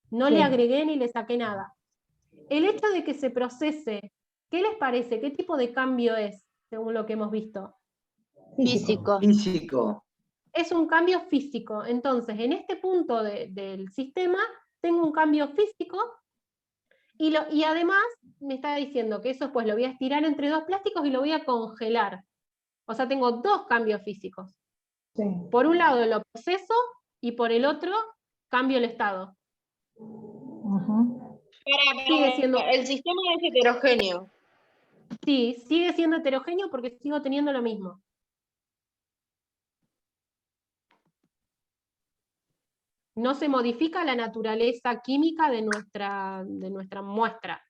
No Sí. le agregué ni le saqué nada. El hecho de que se procese, ¿qué les parece? ¿Qué tipo de cambio es, según lo que hemos visto? Físico. Físico. Es un cambio físico. Entonces, en este punto del sistema, tengo un cambio físico, y además me está diciendo que eso pues lo voy a estirar entre dos plásticos y lo voy a congelar. O sea, tengo dos cambios físicos. Sí. Por un lado lo proceso, y por el otro cambio el estado. Sigue siendo, El sistema es heterogéneo. sí, sigue siendo heterogéneo porque sigo teniendo lo mismo. No se modifica la naturaleza química de nuestra muestra.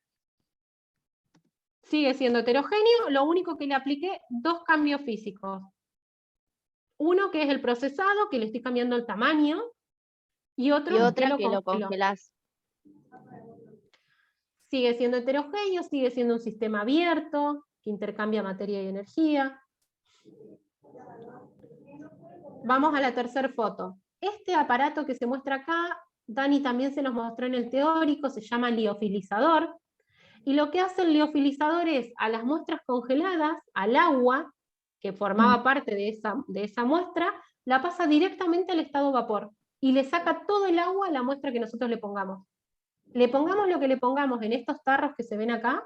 Sigue siendo heterogéneo, lo único que le apliqué, dos cambios físicos. Uno que es el procesado, que le estoy cambiando el tamaño, y otro Y otra que lo congelo. congelás. Sigue siendo heterogéneo, sigue siendo un sistema abierto, que intercambia materia y energía. Vamos a la tercera foto. Este aparato que se muestra acá, Dani también se nos mostró en el teórico, se llama liofilizador, y lo que hace el liofilizador es, a las muestras congeladas, al agua, que formaba parte de esa muestra, la pasa directamente al estado vapor, y le saca todo el agua a la muestra que nosotros le pongamos. Le pongamos lo que le pongamos en estos tarros que se ven acá,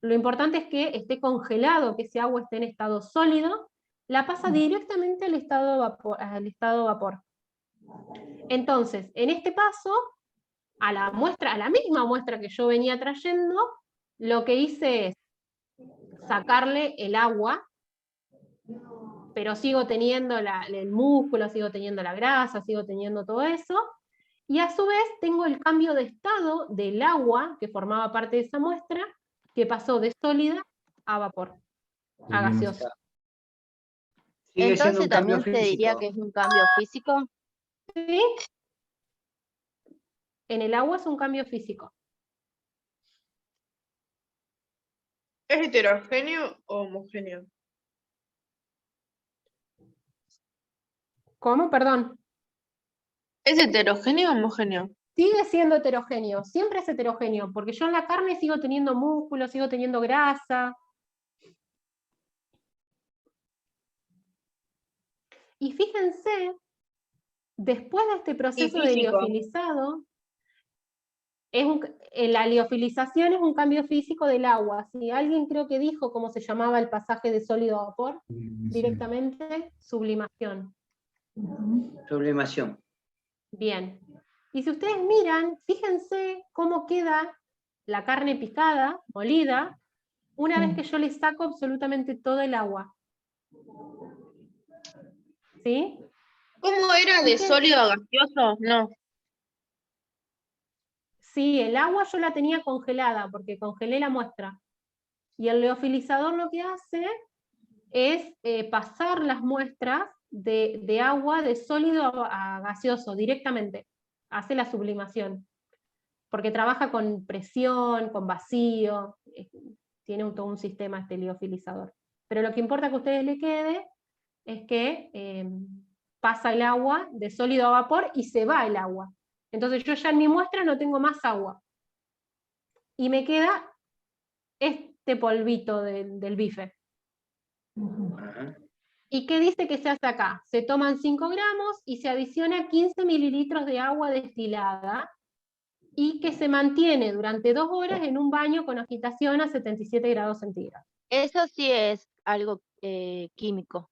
lo importante es que esté congelado, que ese agua esté en estado sólido, la pasa directamente al estado vapor. Entonces, en este paso, a la misma muestra que yo venía trayendo, lo que hice es sacarle el agua, pero sigo teniendo el músculo, sigo teniendo la grasa, sigo teniendo todo eso, y a su vez tengo el cambio de estado del agua, que formaba parte de esa muestra, que pasó de sólida a vapor, a gaseoso. Sigue siendo Entonces un cambio también se diría físico. que es un cambio físico. ¿Sí? En el agua es un cambio físico. ¿Es heterogéneo o homogéneo? ¿Cómo? Perdón. ¿Es heterogéneo o homogéneo? Sigue siendo heterogéneo, siempre es heterogéneo, porque yo en la carne sigo teniendo músculo, sigo teniendo grasa. Y fíjense, después de este proceso de físico. liofilizado, La liofilización es un cambio físico del agua. Si alguien creo que dijo cómo se llamaba el pasaje de sólido a vapor, directamente, sublimación. Sublimación. Bien. Y si ustedes miran, fíjense cómo queda la carne picada, molida, una vez que yo le saco absolutamente todo el agua. ¿Sí? ¿Cómo era de sólido a gaseoso? No. Sí, el agua yo la tenía congelada, porque congelé la muestra. Y el liofilizador lo que hace es pasar las muestras de agua de sólido a gaseoso directamente. Hace la sublimación. Porque trabaja con presión, con vacío, tiene todo un sistema este liofilizador. Pero lo que importa que a ustedes les quede es que pasa el agua de sólido a vapor y se va el agua. Entonces yo ya en mi muestra no tengo más agua. Y me queda este polvito del bife. ¿Y qué dice que se hace acá? Se toman 5 gramos y se adiciona 15 mililitros de agua destilada y que se mantiene durante 2 horas en un baño con agitación a 77 grados centígrados. Eso sí es algo químico.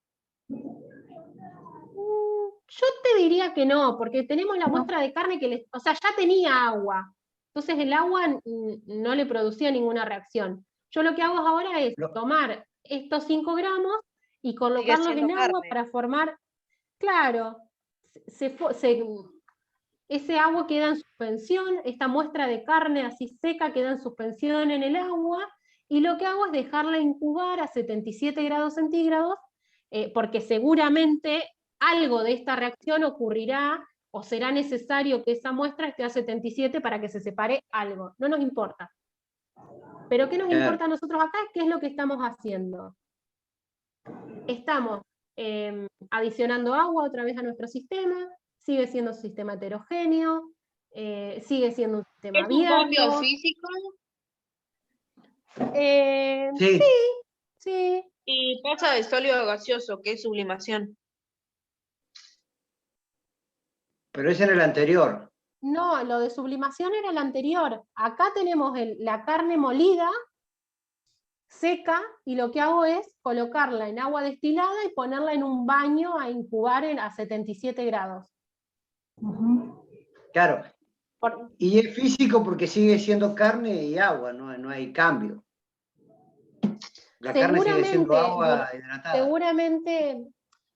Yo te diría que no, porque tenemos la muestra de carne que o sea, ya tenía agua. Entonces el agua no le producía ninguna reacción. Yo lo que hago ahora es tomar estos 5 gramos y colocarlos en agua para formar, claro, ese agua queda en suspensión, esta muestra de carne así seca queda en suspensión en el agua, y lo que hago es dejarla incubar a 77 grados centígrados, porque seguramente algo de esta reacción ocurrirá, o será necesario que esa muestra esté a 77 para que se separe algo. No nos importa. Pero ¿qué nos importa a nosotros acá? ¿Qué es lo que estamos haciendo? Estamos adicionando agua otra vez a nuestro sistema, sigue siendo un sistema heterogéneo, sigue siendo un sistema ¿Es abierto. un cambio físico? Sí. Sí. Y pasa de sólido a gaseoso, que es sublimación. Pero ese era el anterior. No, lo de sublimación era el anterior. Acá tenemos la carne molida, seca, y lo que hago es colocarla en agua destilada y ponerla en un baño a incubar a 77 grados. Claro. Y es físico porque sigue siendo carne y agua, no hay cambio. La carne sigue siendo agua hidratada. Seguramente,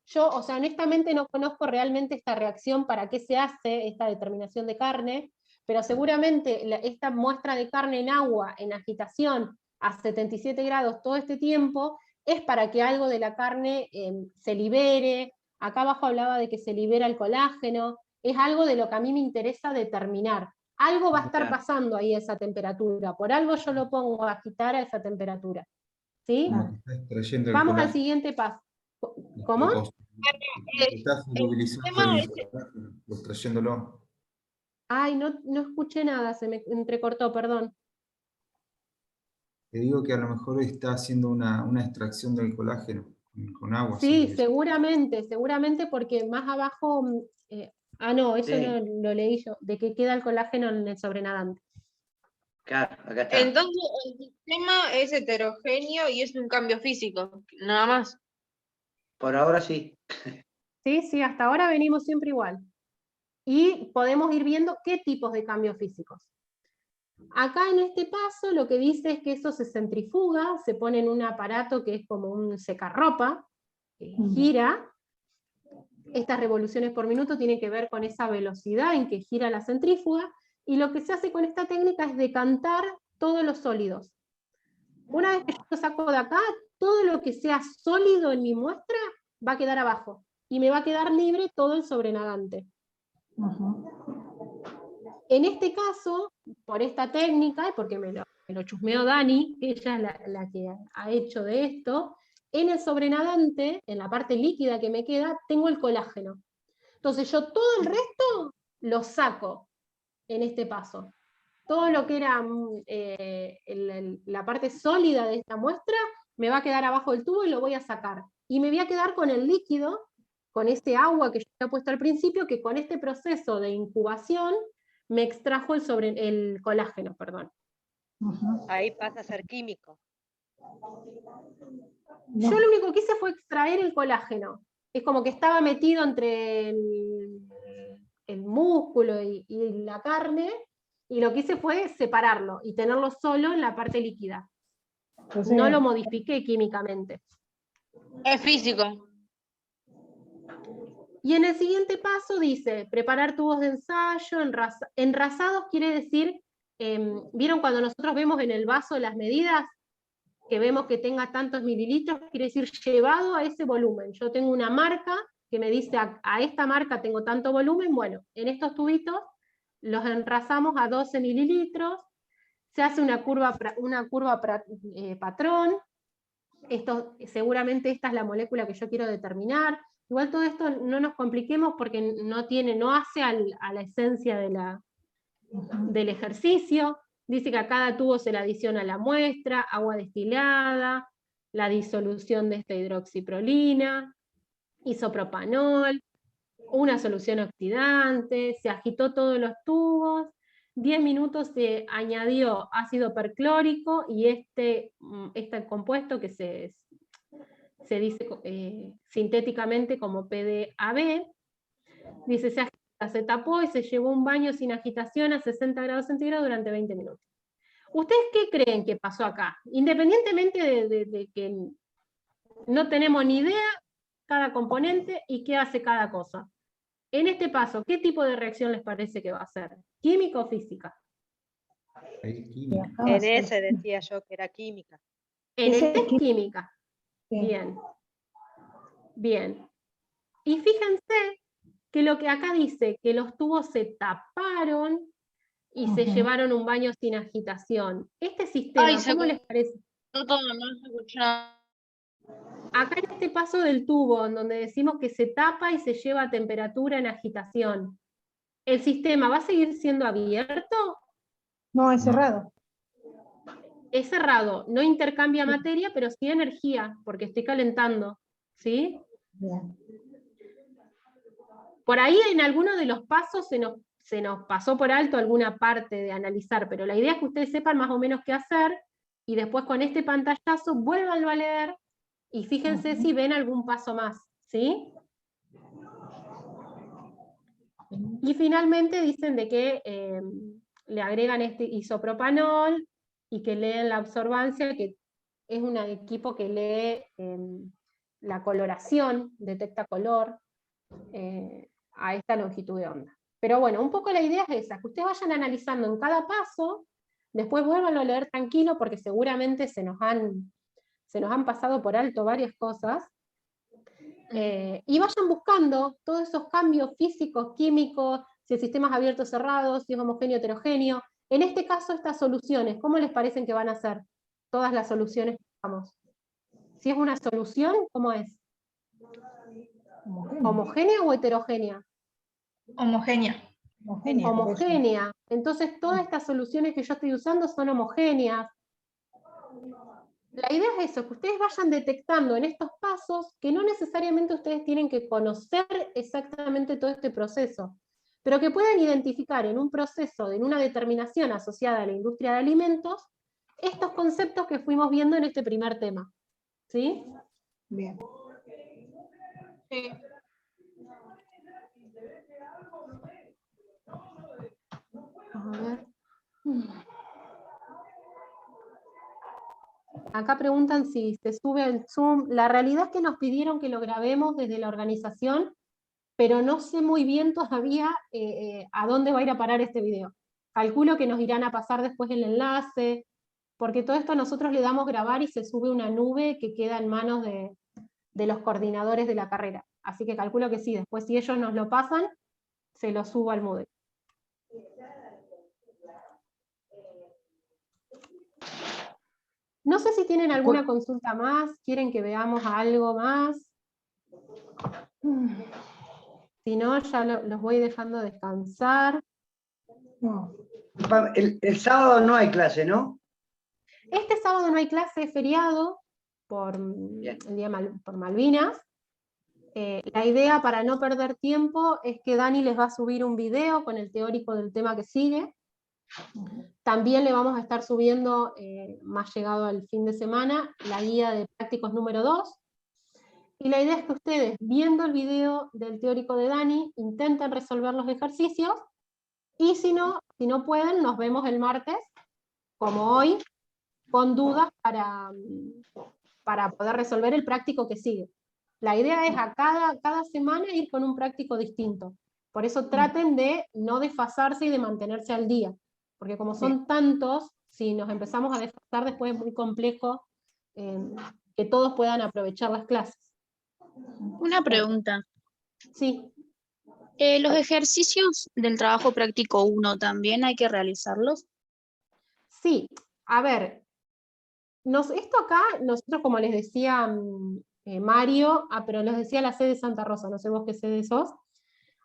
yo, o sea, honestamente no conozco realmente esta reacción, para qué se hace esta determinación de carne, pero seguramente esta muestra de carne en agua, en agitación, a 77 grados todo este tiempo, es para que algo de la carne se libere. Acá abajo hablaba de que se libera el colágeno, es algo de lo que a mí me interesa determinar. Algo va a estar pasando ahí a esa temperatura, por algo yo lo pongo a agitar a esa temperatura. ¿Sí? Vamos al siguiente paso. ¿Cómo? Estás solubilizando el colágeno, extrayéndolo. Ay, no escuché nada, se me entrecortó, perdón. Te digo que a lo mejor está haciendo una extracción del colágeno con agua. Sí, seguramente porque más abajo... no, eso Sí. no lo leí yo, de que queda el colágeno en el sobrenadante. Claro, acá está. Entonces el sistema es heterogéneo y es un cambio físico, nada más. Por ahora sí. Sí, hasta ahora venimos siempre igual. Y podemos ir viendo qué tipos de cambios físicos. Acá en este paso lo que dice es que eso se centrifuga, se pone en un aparato que es como un secarropa, que gira. Estas revoluciones por minuto tienen que ver con esa velocidad en que gira la centrífuga, y lo que se hace con esta técnica es decantar todos los sólidos. Una vez que yo lo saco de acá, todo lo que sea sólido en mi muestra va a quedar abajo, y me va a quedar libre todo el sobrenadante. En este caso, por esta técnica, porque me lo chusmeó Dani, que ella es la que ha hecho de esto, en el sobrenadante, en la parte líquida que me queda, tengo el colágeno. Entonces yo todo el resto lo saco en este paso. Todo lo que era la parte sólida de esta muestra me va a quedar abajo del tubo y lo voy a sacar. Y me voy a quedar con el líquido, con ese agua que yo había puesto al principio, que con este proceso de incubación me extrajo el colágeno, perdón. Ahí pasa a ser químico. Yo lo único que hice fue extraer el colágeno. Es como que estaba metido entre el músculo y la carne, y lo que hice fue separarlo y tenerlo solo en la parte líquida. Entonces, No lo modifiqué químicamente. Es físico. Y en el siguiente paso dice, preparar tubos de ensayo, enrasados quiere decir, ¿vieron cuando nosotros vemos en el vaso las medidas? Que vemos que tenga tantos mililitros, quiere decir llevado a ese volumen. Yo tengo una marca que me dice, a esta marca tengo tanto volumen, bueno, en estos tubitos los enrasamos a 12 mililitros, se hace una curva patrón, seguramente esta es la molécula que yo quiero determinar. Igual todo esto no nos compliquemos porque no hace a la esencia del ejercicio. Dice que a cada tubo se le adiciona la muestra, agua destilada, la disolución de esta hidroxiprolina, isopropanol, una solución oxidante, se agitó todos los tubos, 10 minutos se añadió ácido perclórico y este compuesto que se dice sintéticamente como PDAB, dice se tapó y se llevó un baño sin agitación a 60 grados centígrados durante 20 minutos. ¿Ustedes qué creen que pasó acá? Independientemente de que no tenemos ni idea cada componente y qué hace cada cosa. En este paso, ¿qué tipo de reacción les parece que va a ser? ¿Química o física? En ese decía yo que era química. En ese es química. Bien. Bien. Y fíjense que lo que acá dice, que los tubos se taparon y se llevaron un baño sin agitación. Este sistema, ¿cómo les parece? Acá en este paso del tubo, en donde decimos que se tapa y se lleva a temperatura en agitación, ¿el sistema va a seguir siendo abierto? No, es cerrado. Es cerrado, no intercambia materia, pero sí energía, porque estoy calentando, ¿sí? Bien. Por ahí en alguno de los pasos se nos pasó por alto alguna parte de analizar, pero la idea es que ustedes sepan más o menos qué hacer, y después con este pantallazo vuélvanlo a leer, y fíjense si ven algún paso más, ¿sí? Y finalmente dicen de que le agregan este isopropanol, y que leen la absorbancia, que es un equipo que lee la coloración, detecta color, a esta longitud de onda. Pero bueno, un poco la idea es esa, que ustedes vayan analizando en cada paso, después vuélvanlo a leer tranquilo, porque seguramente se nos han pasado por alto varias cosas, y vayan buscando todos esos cambios físicos, químicos, si el sistema es abierto o cerrado, si es homogéneo o heterogéneo. En este caso, estas soluciones, ¿cómo les parecen que van a ser todas las soluciones que hagamos? Si es una solución, ¿cómo es? ¿Homogénea o heterogénea? Homogénea. Homogénea. Entonces todas estas soluciones que yo estoy usando son homogéneas. La idea es eso, que ustedes vayan detectando en estos pasos que no necesariamente ustedes tienen que conocer exactamente todo este proceso, pero que puedan identificar en un proceso, en una determinación asociada a la industria de alimentos, estos conceptos que fuimos viendo en este primer tema. ¿Sí? Bien. Sí. A ver. Acá preguntan si se sube el Zoom. La realidad es que nos pidieron que lo grabemos desde la organización, pero no sé muy bien todavía a dónde va a ir a parar este video. Calculo que nos irán a pasar después el enlace, porque todo esto nosotros le damos grabar y se sube una nube que queda en manos de los coordinadores de la carrera. Así que calculo que sí, después si ellos nos lo pasan, se lo subo al Moodle. No sé si tienen alguna consulta más, quieren que veamos algo más. Si no, ya los voy dejando descansar. No. El sábado no hay clase, ¿no? Este sábado no hay clase, es feriado por Malvinas. La idea, para no perder tiempo, es que Dani les va a subir un video con el teórico del tema que sigue. También le vamos a estar subiendo, más llegado al fin de semana, la guía de prácticos número 2. Y la idea es que ustedes, viendo el video del teórico de Dani, intenten resolver los ejercicios, y si no pueden, nos vemos el martes, como hoy, con dudas para poder resolver el práctico que sigue. La idea es a cada semana ir con un práctico distinto. Por eso traten de no desfasarse y de mantenerse al día. Porque como son tantos, si nos empezamos a desfasar, después es muy complejo que todos puedan aprovechar las clases. Una pregunta. Sí. ¿Los ejercicios del trabajo práctico 1 también hay que realizarlos? Sí, a ver, esto acá, nosotros, como les decía Mario, pero les decía la sede de Santa Rosa, no sé vos qué sede sos,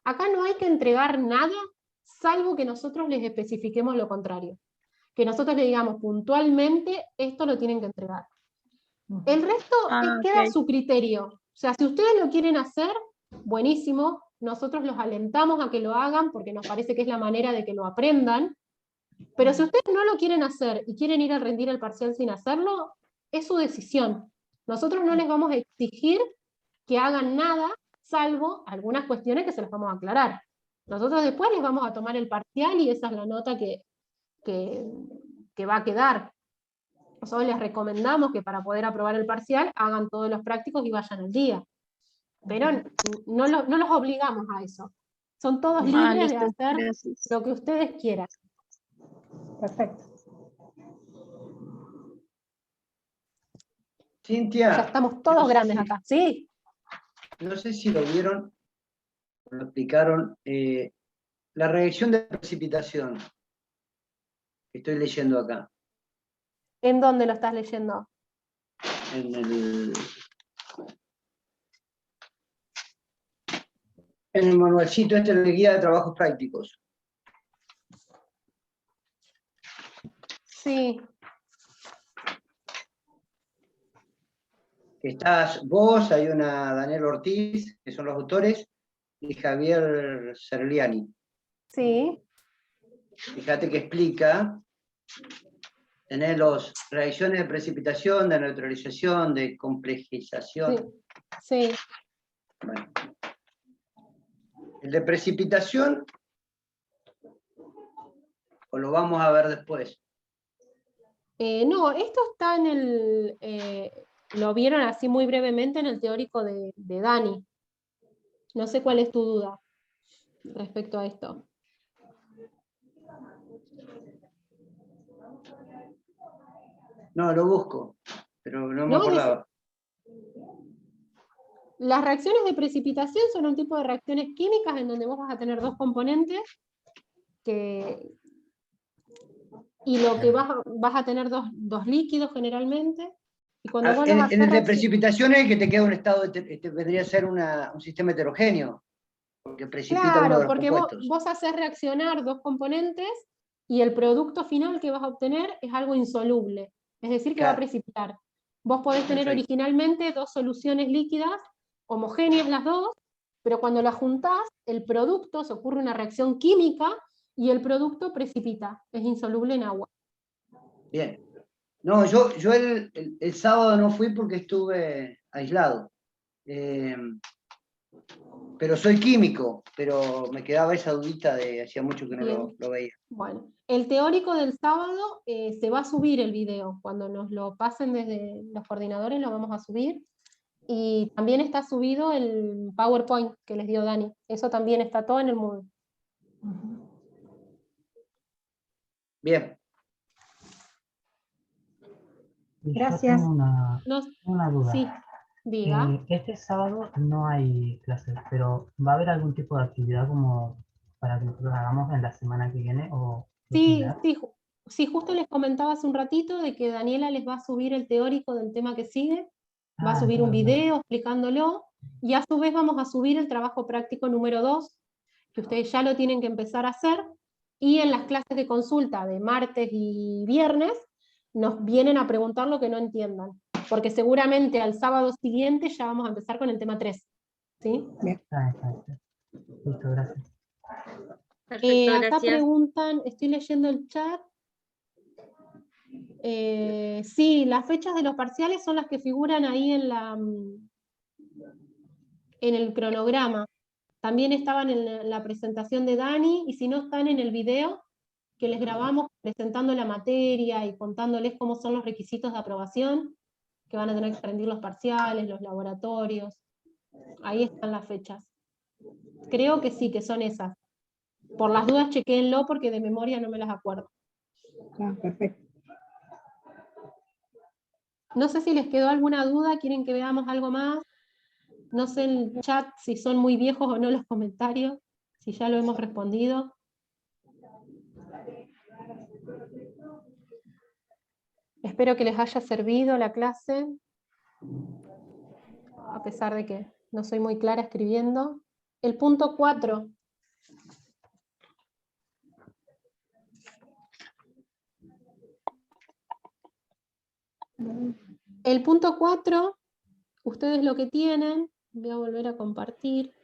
acá no hay que entregar nada, salvo que nosotros les especifiquemos lo contrario. Que nosotros le digamos puntualmente, esto lo tienen que entregar. El resto queda a su criterio. O sea, si ustedes lo quieren hacer, buenísimo, nosotros los alentamos a que lo hagan, porque nos parece que es la manera de que lo aprendan. Pero si ustedes no lo quieren hacer y quieren ir a rendir el parcial sin hacerlo, es su decisión. Nosotros no les vamos a exigir que hagan nada, salvo algunas cuestiones que se las vamos a aclarar. Nosotros después les vamos a tomar el parcial y esa es la nota que va a quedar. Nosotros les recomendamos que para poder aprobar el parcial hagan todos los prácticos y vayan al día. Pero no los obligamos a eso. Son todos libres de hacer lo que ustedes quieran. Perfecto. Cintia. Ya estamos todos grandes acá, ¿sí? No sé si lo vieron, lo explicaron, la reacción de precipitación que estoy leyendo acá. ¿En dónde lo estás leyendo? En el manualcito este de guía de trabajos prácticos. Sí. Estás vos, hay una Daniel Ortiz, que son los autores, y Javier Cerliani. Sí. Fíjate que explica, tenés las reacciones de precipitación, de neutralización, de complejización. Sí. Sí. Bueno. El de precipitación, o lo vamos a ver después. No, esto está en el... lo vieron así muy brevemente en el teórico de Dani. No sé cuál es tu duda respecto a esto. No, lo busco, pero no me acordaba. Las reacciones de precipitación son un tipo de reacciones químicas en donde vos vas a tener dos componentes y lo que vas a tener dos líquidos generalmente. Y cuando vos En el de precipitación es el que te queda un estado, vendría a ser un sistema heterogéneo, porque precipita uno de los porque compuestos. vos haces reaccionar dos componentes y el producto final que vas a obtener es algo insoluble, es decir, que va a precipitar. Vos podés tener originalmente dos soluciones líquidas, homogéneas las dos, pero cuando las juntás, el producto, se ocurre una reacción química y el producto precipita, es insoluble en agua. Bien. No, yo el sábado no fui porque estuve aislado. Pero soy químico, pero me quedaba esa dudita de hacía mucho que no lo veía. Bueno, el teórico del sábado se va a subir el video. Cuando nos lo pasen desde los coordinadores lo vamos a subir. Y también está subido el PowerPoint que les dio Dani. Eso también está todo en el Moodle. Bien. Gracias. Yo tengo una duda. Sí, diga. Este sábado no hay clases, pero ¿va a haber algún tipo de actividad como para que nosotros hagamos en la semana que viene? Sí, justo les comentaba hace un ratito de que Daniela les va a subir el teórico del tema que sigue, va a subir un video explicándolo, y a su vez vamos a subir el trabajo práctico número 2, que ustedes ya lo tienen que empezar a hacer, y en las clases de consulta de martes y viernes, nos vienen a preguntar lo que no entiendan, porque seguramente al sábado siguiente ya vamos a empezar con el tema 3. ¿Sí? Está. Listo, gracias. Perfecto, Acá gracias. preguntan, estoy leyendo el chat. Sí, las fechas de los parciales son las que figuran ahí en el cronograma. También estaban en la presentación de Dani, y si no están en el video que les grabamos presentando la materia y contándoles cómo son los requisitos de aprobación, que van a tener que rendir los parciales, los laboratorios. Ahí están las fechas. Creo que sí, que son esas. Por las dudas chequéenlo porque de memoria no me las acuerdo. Perfecto. No sé si les quedó alguna duda, quieren que veamos algo más. No sé en el chat si son muy viejos o no los comentarios, si ya lo hemos respondido. Espero que les haya servido la clase, a pesar de que no soy muy clara escribiendo. El punto 4. El punto 4, ustedes lo que tienen, voy a volver a compartir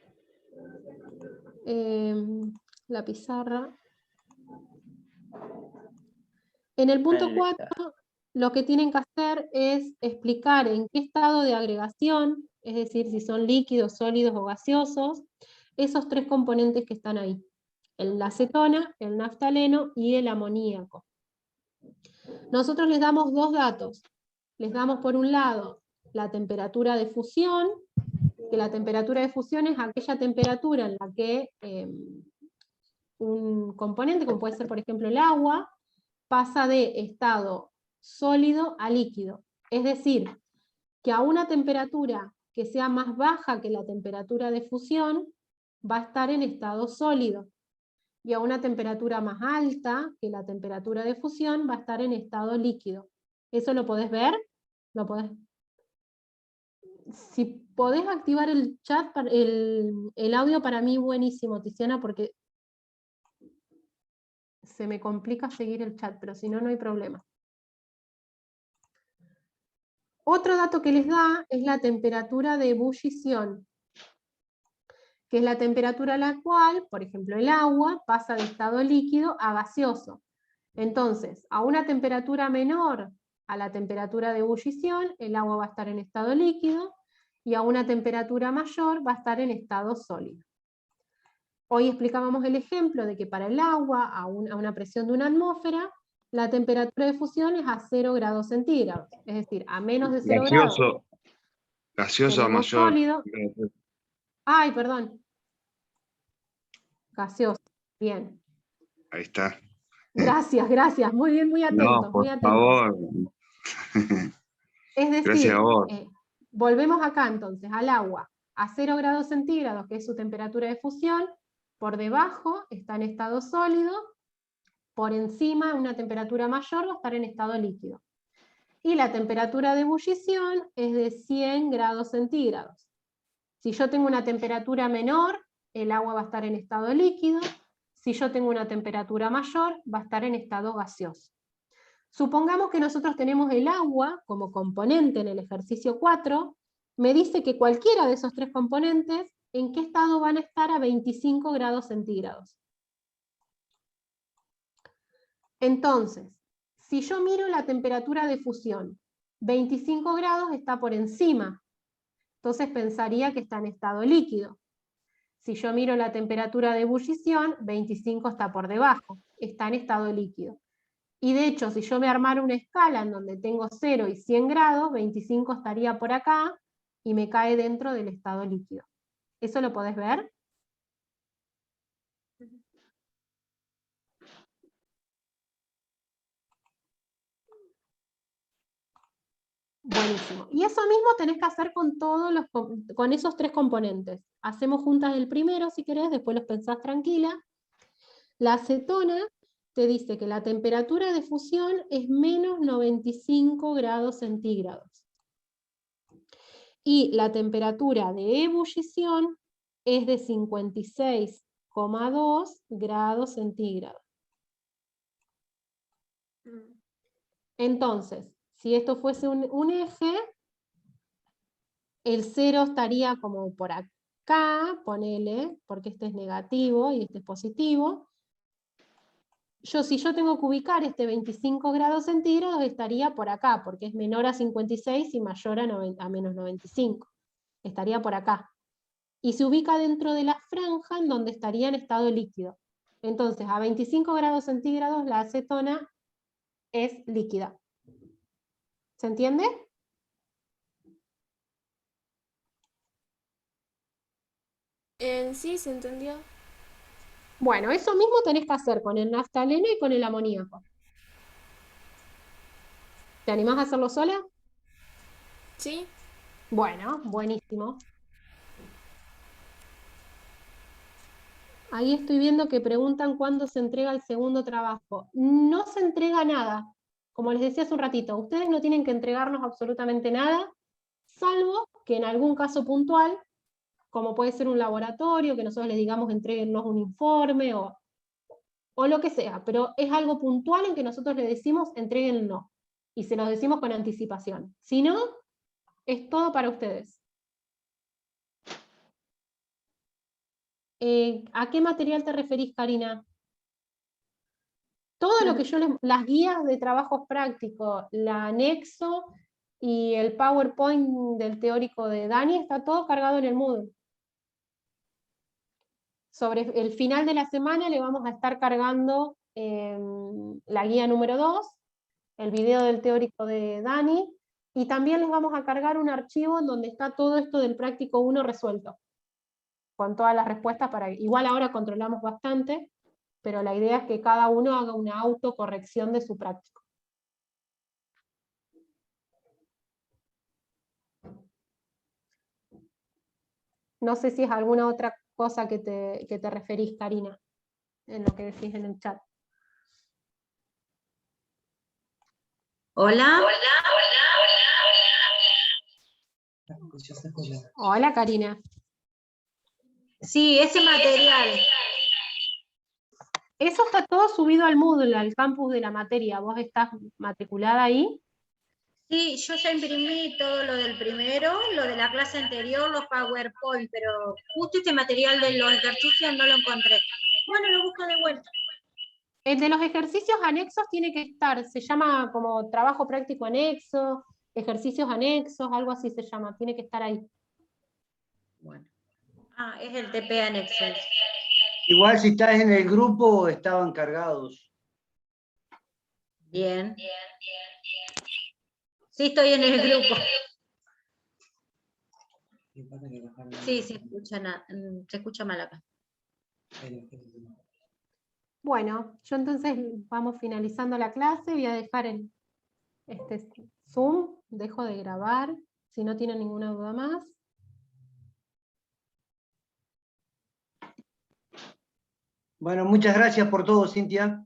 la pizarra. En el punto 4, lo que tienen que hacer es explicar en qué estado de agregación, es decir, si son líquidos, sólidos o gaseosos, esos tres componentes que están ahí: la acetona, el naftaleno y el amoníaco. Nosotros les damos dos datos. Les damos por un lado la temperatura de fusión, que la temperatura de fusión es aquella temperatura en la que un componente, como puede ser por ejemplo el agua, pasa de estado sólido a líquido. Es decir, que a una temperatura que sea más baja que la temperatura de fusión, va a estar en estado sólido. Y a una temperatura más alta que la temperatura de fusión, va a estar en estado líquido. ¿Eso lo podés ver? ¿Lo podés? Si podés activar el chat, el audio, para mí buenísimo, Tiziana, porque se me complica seguir el chat, pero si no, no hay problema. Otro dato que les da es la temperatura de ebullición, que es la temperatura a la cual, por ejemplo, el agua pasa de estado líquido a gaseoso. Entonces, a una temperatura menor a la temperatura de ebullición, el agua va a estar en estado líquido, y a una temperatura mayor va a estar en estado sólido. Hoy explicábamos el ejemplo de que para el agua, a una presión de una atmósfera, la temperatura de fusión es a 0 grados centígrados, es decir, a menos de 0 grados. Gaseoso a Tenemos mayor. sólido. Ay, perdón. Gaseoso, bien. Ahí está. Gracias, muy bien, muy atentos, No, por muy atentos. favor. Es decir, Gracias a vos. volvemos acá entonces al agua, a 0 grados centígrados, que es su temperatura de fusión, por debajo está en estado sólido, por encima, una temperatura mayor, va a estar en estado líquido. Y la temperatura de ebullición es de 100 grados centígrados. Si yo tengo una temperatura menor, el agua va a estar en estado líquido. Si yo tengo una temperatura mayor, va a estar en estado gaseoso. Supongamos que nosotros tenemos el agua como componente en el ejercicio 4, me dice que cualquiera de esos tres componentes, ¿en qué estado van a estar a 25 grados centígrados? Entonces, si yo miro la temperatura de fusión, 25 grados está por encima, entonces pensaría que está en estado líquido. Si yo miro la temperatura de ebullición, 25 está por debajo, está en estado líquido. Y de hecho, si yo me armara una escala en donde tengo 0 y 100 grados, 25 estaría por acá y me cae dentro del estado líquido. ¿Eso lo podés ver? Buenísimo. Y eso mismo tenés que hacer con con esos tres componentes. Hacemos juntas el primero si querés, después los pensás tranquila. La acetona te dice que la temperatura de fusión es menos 95 grados centígrados. Y la temperatura de ebullición es de 56,2 grados centígrados. Entonces, si esto fuese un eje, el 0 estaría como por acá acá, ponele, porque este es negativo y este es positivo, si yo tengo que ubicar este 25 grados centígrados, estaría por acá, porque es menor a 56 y mayor a menos 95. Estaría por acá. Y se ubica dentro de la franja en donde estaría en estado líquido. Entonces, a 25 grados centígrados la acetona es líquida. ¿Se entiende? Sí, se entendió. Bueno, eso mismo tenés que hacer con el naftaleno y con el amoníaco. ¿Te animás a hacerlo sola? Sí. Bueno, buenísimo. Ahí estoy viendo que preguntan cuándo se entrega el segundo trabajo. No se entrega nada. Como les decía hace un ratito, ustedes no tienen que entregarnos absolutamente nada, salvo que en algún caso puntual, como puede ser un laboratorio, que nosotros les digamos entréguennos un informe o lo que sea, pero es algo puntual en que nosotros les decimos entréguennos y se los decimos con anticipación. Si no, es todo para ustedes. ¿A qué material te referís, Karina? Todo lo que las guías de trabajos prácticos, la anexo y el PowerPoint del teórico de Dani, está todo cargado en el Moodle. Sobre el final de la semana le vamos a estar cargando la guía número 2, el video del teórico de Dani, y también les vamos a cargar un archivo en donde está todo esto del práctico 1 resuelto, con todas las respuestas, igual ahora controlamos bastante, pero la idea es que cada uno haga una autocorrección de su práctico. No sé si es alguna otra cosa que te referís, Karina, en lo que decís en el chat. Hola. Hola, Karina. Sí, ese material. Eso está todo subido al Moodle, al campus de la materia. ¿Vos estás matriculada ahí? Sí, yo ya imprimí todo lo del primero, lo de la clase anterior, los PowerPoint, pero justo este material de los ejercicios no lo encontré. Bueno, lo busco de vuelta. El de los ejercicios anexos tiene que estar, se llama como trabajo práctico anexo, ejercicios anexos, algo así se llama, tiene que estar ahí. Bueno. Ah, es el TP anexo. Igual si estás en el grupo, estaban cargados. Bien. Sí, estoy en el grupo. Sí, se escucha mal acá. Bueno, yo entonces vamos finalizando la clase, voy a dejar este Zoom, dejo de grabar, si no tienen ninguna duda más. Bueno, muchas gracias por todo, Cintia.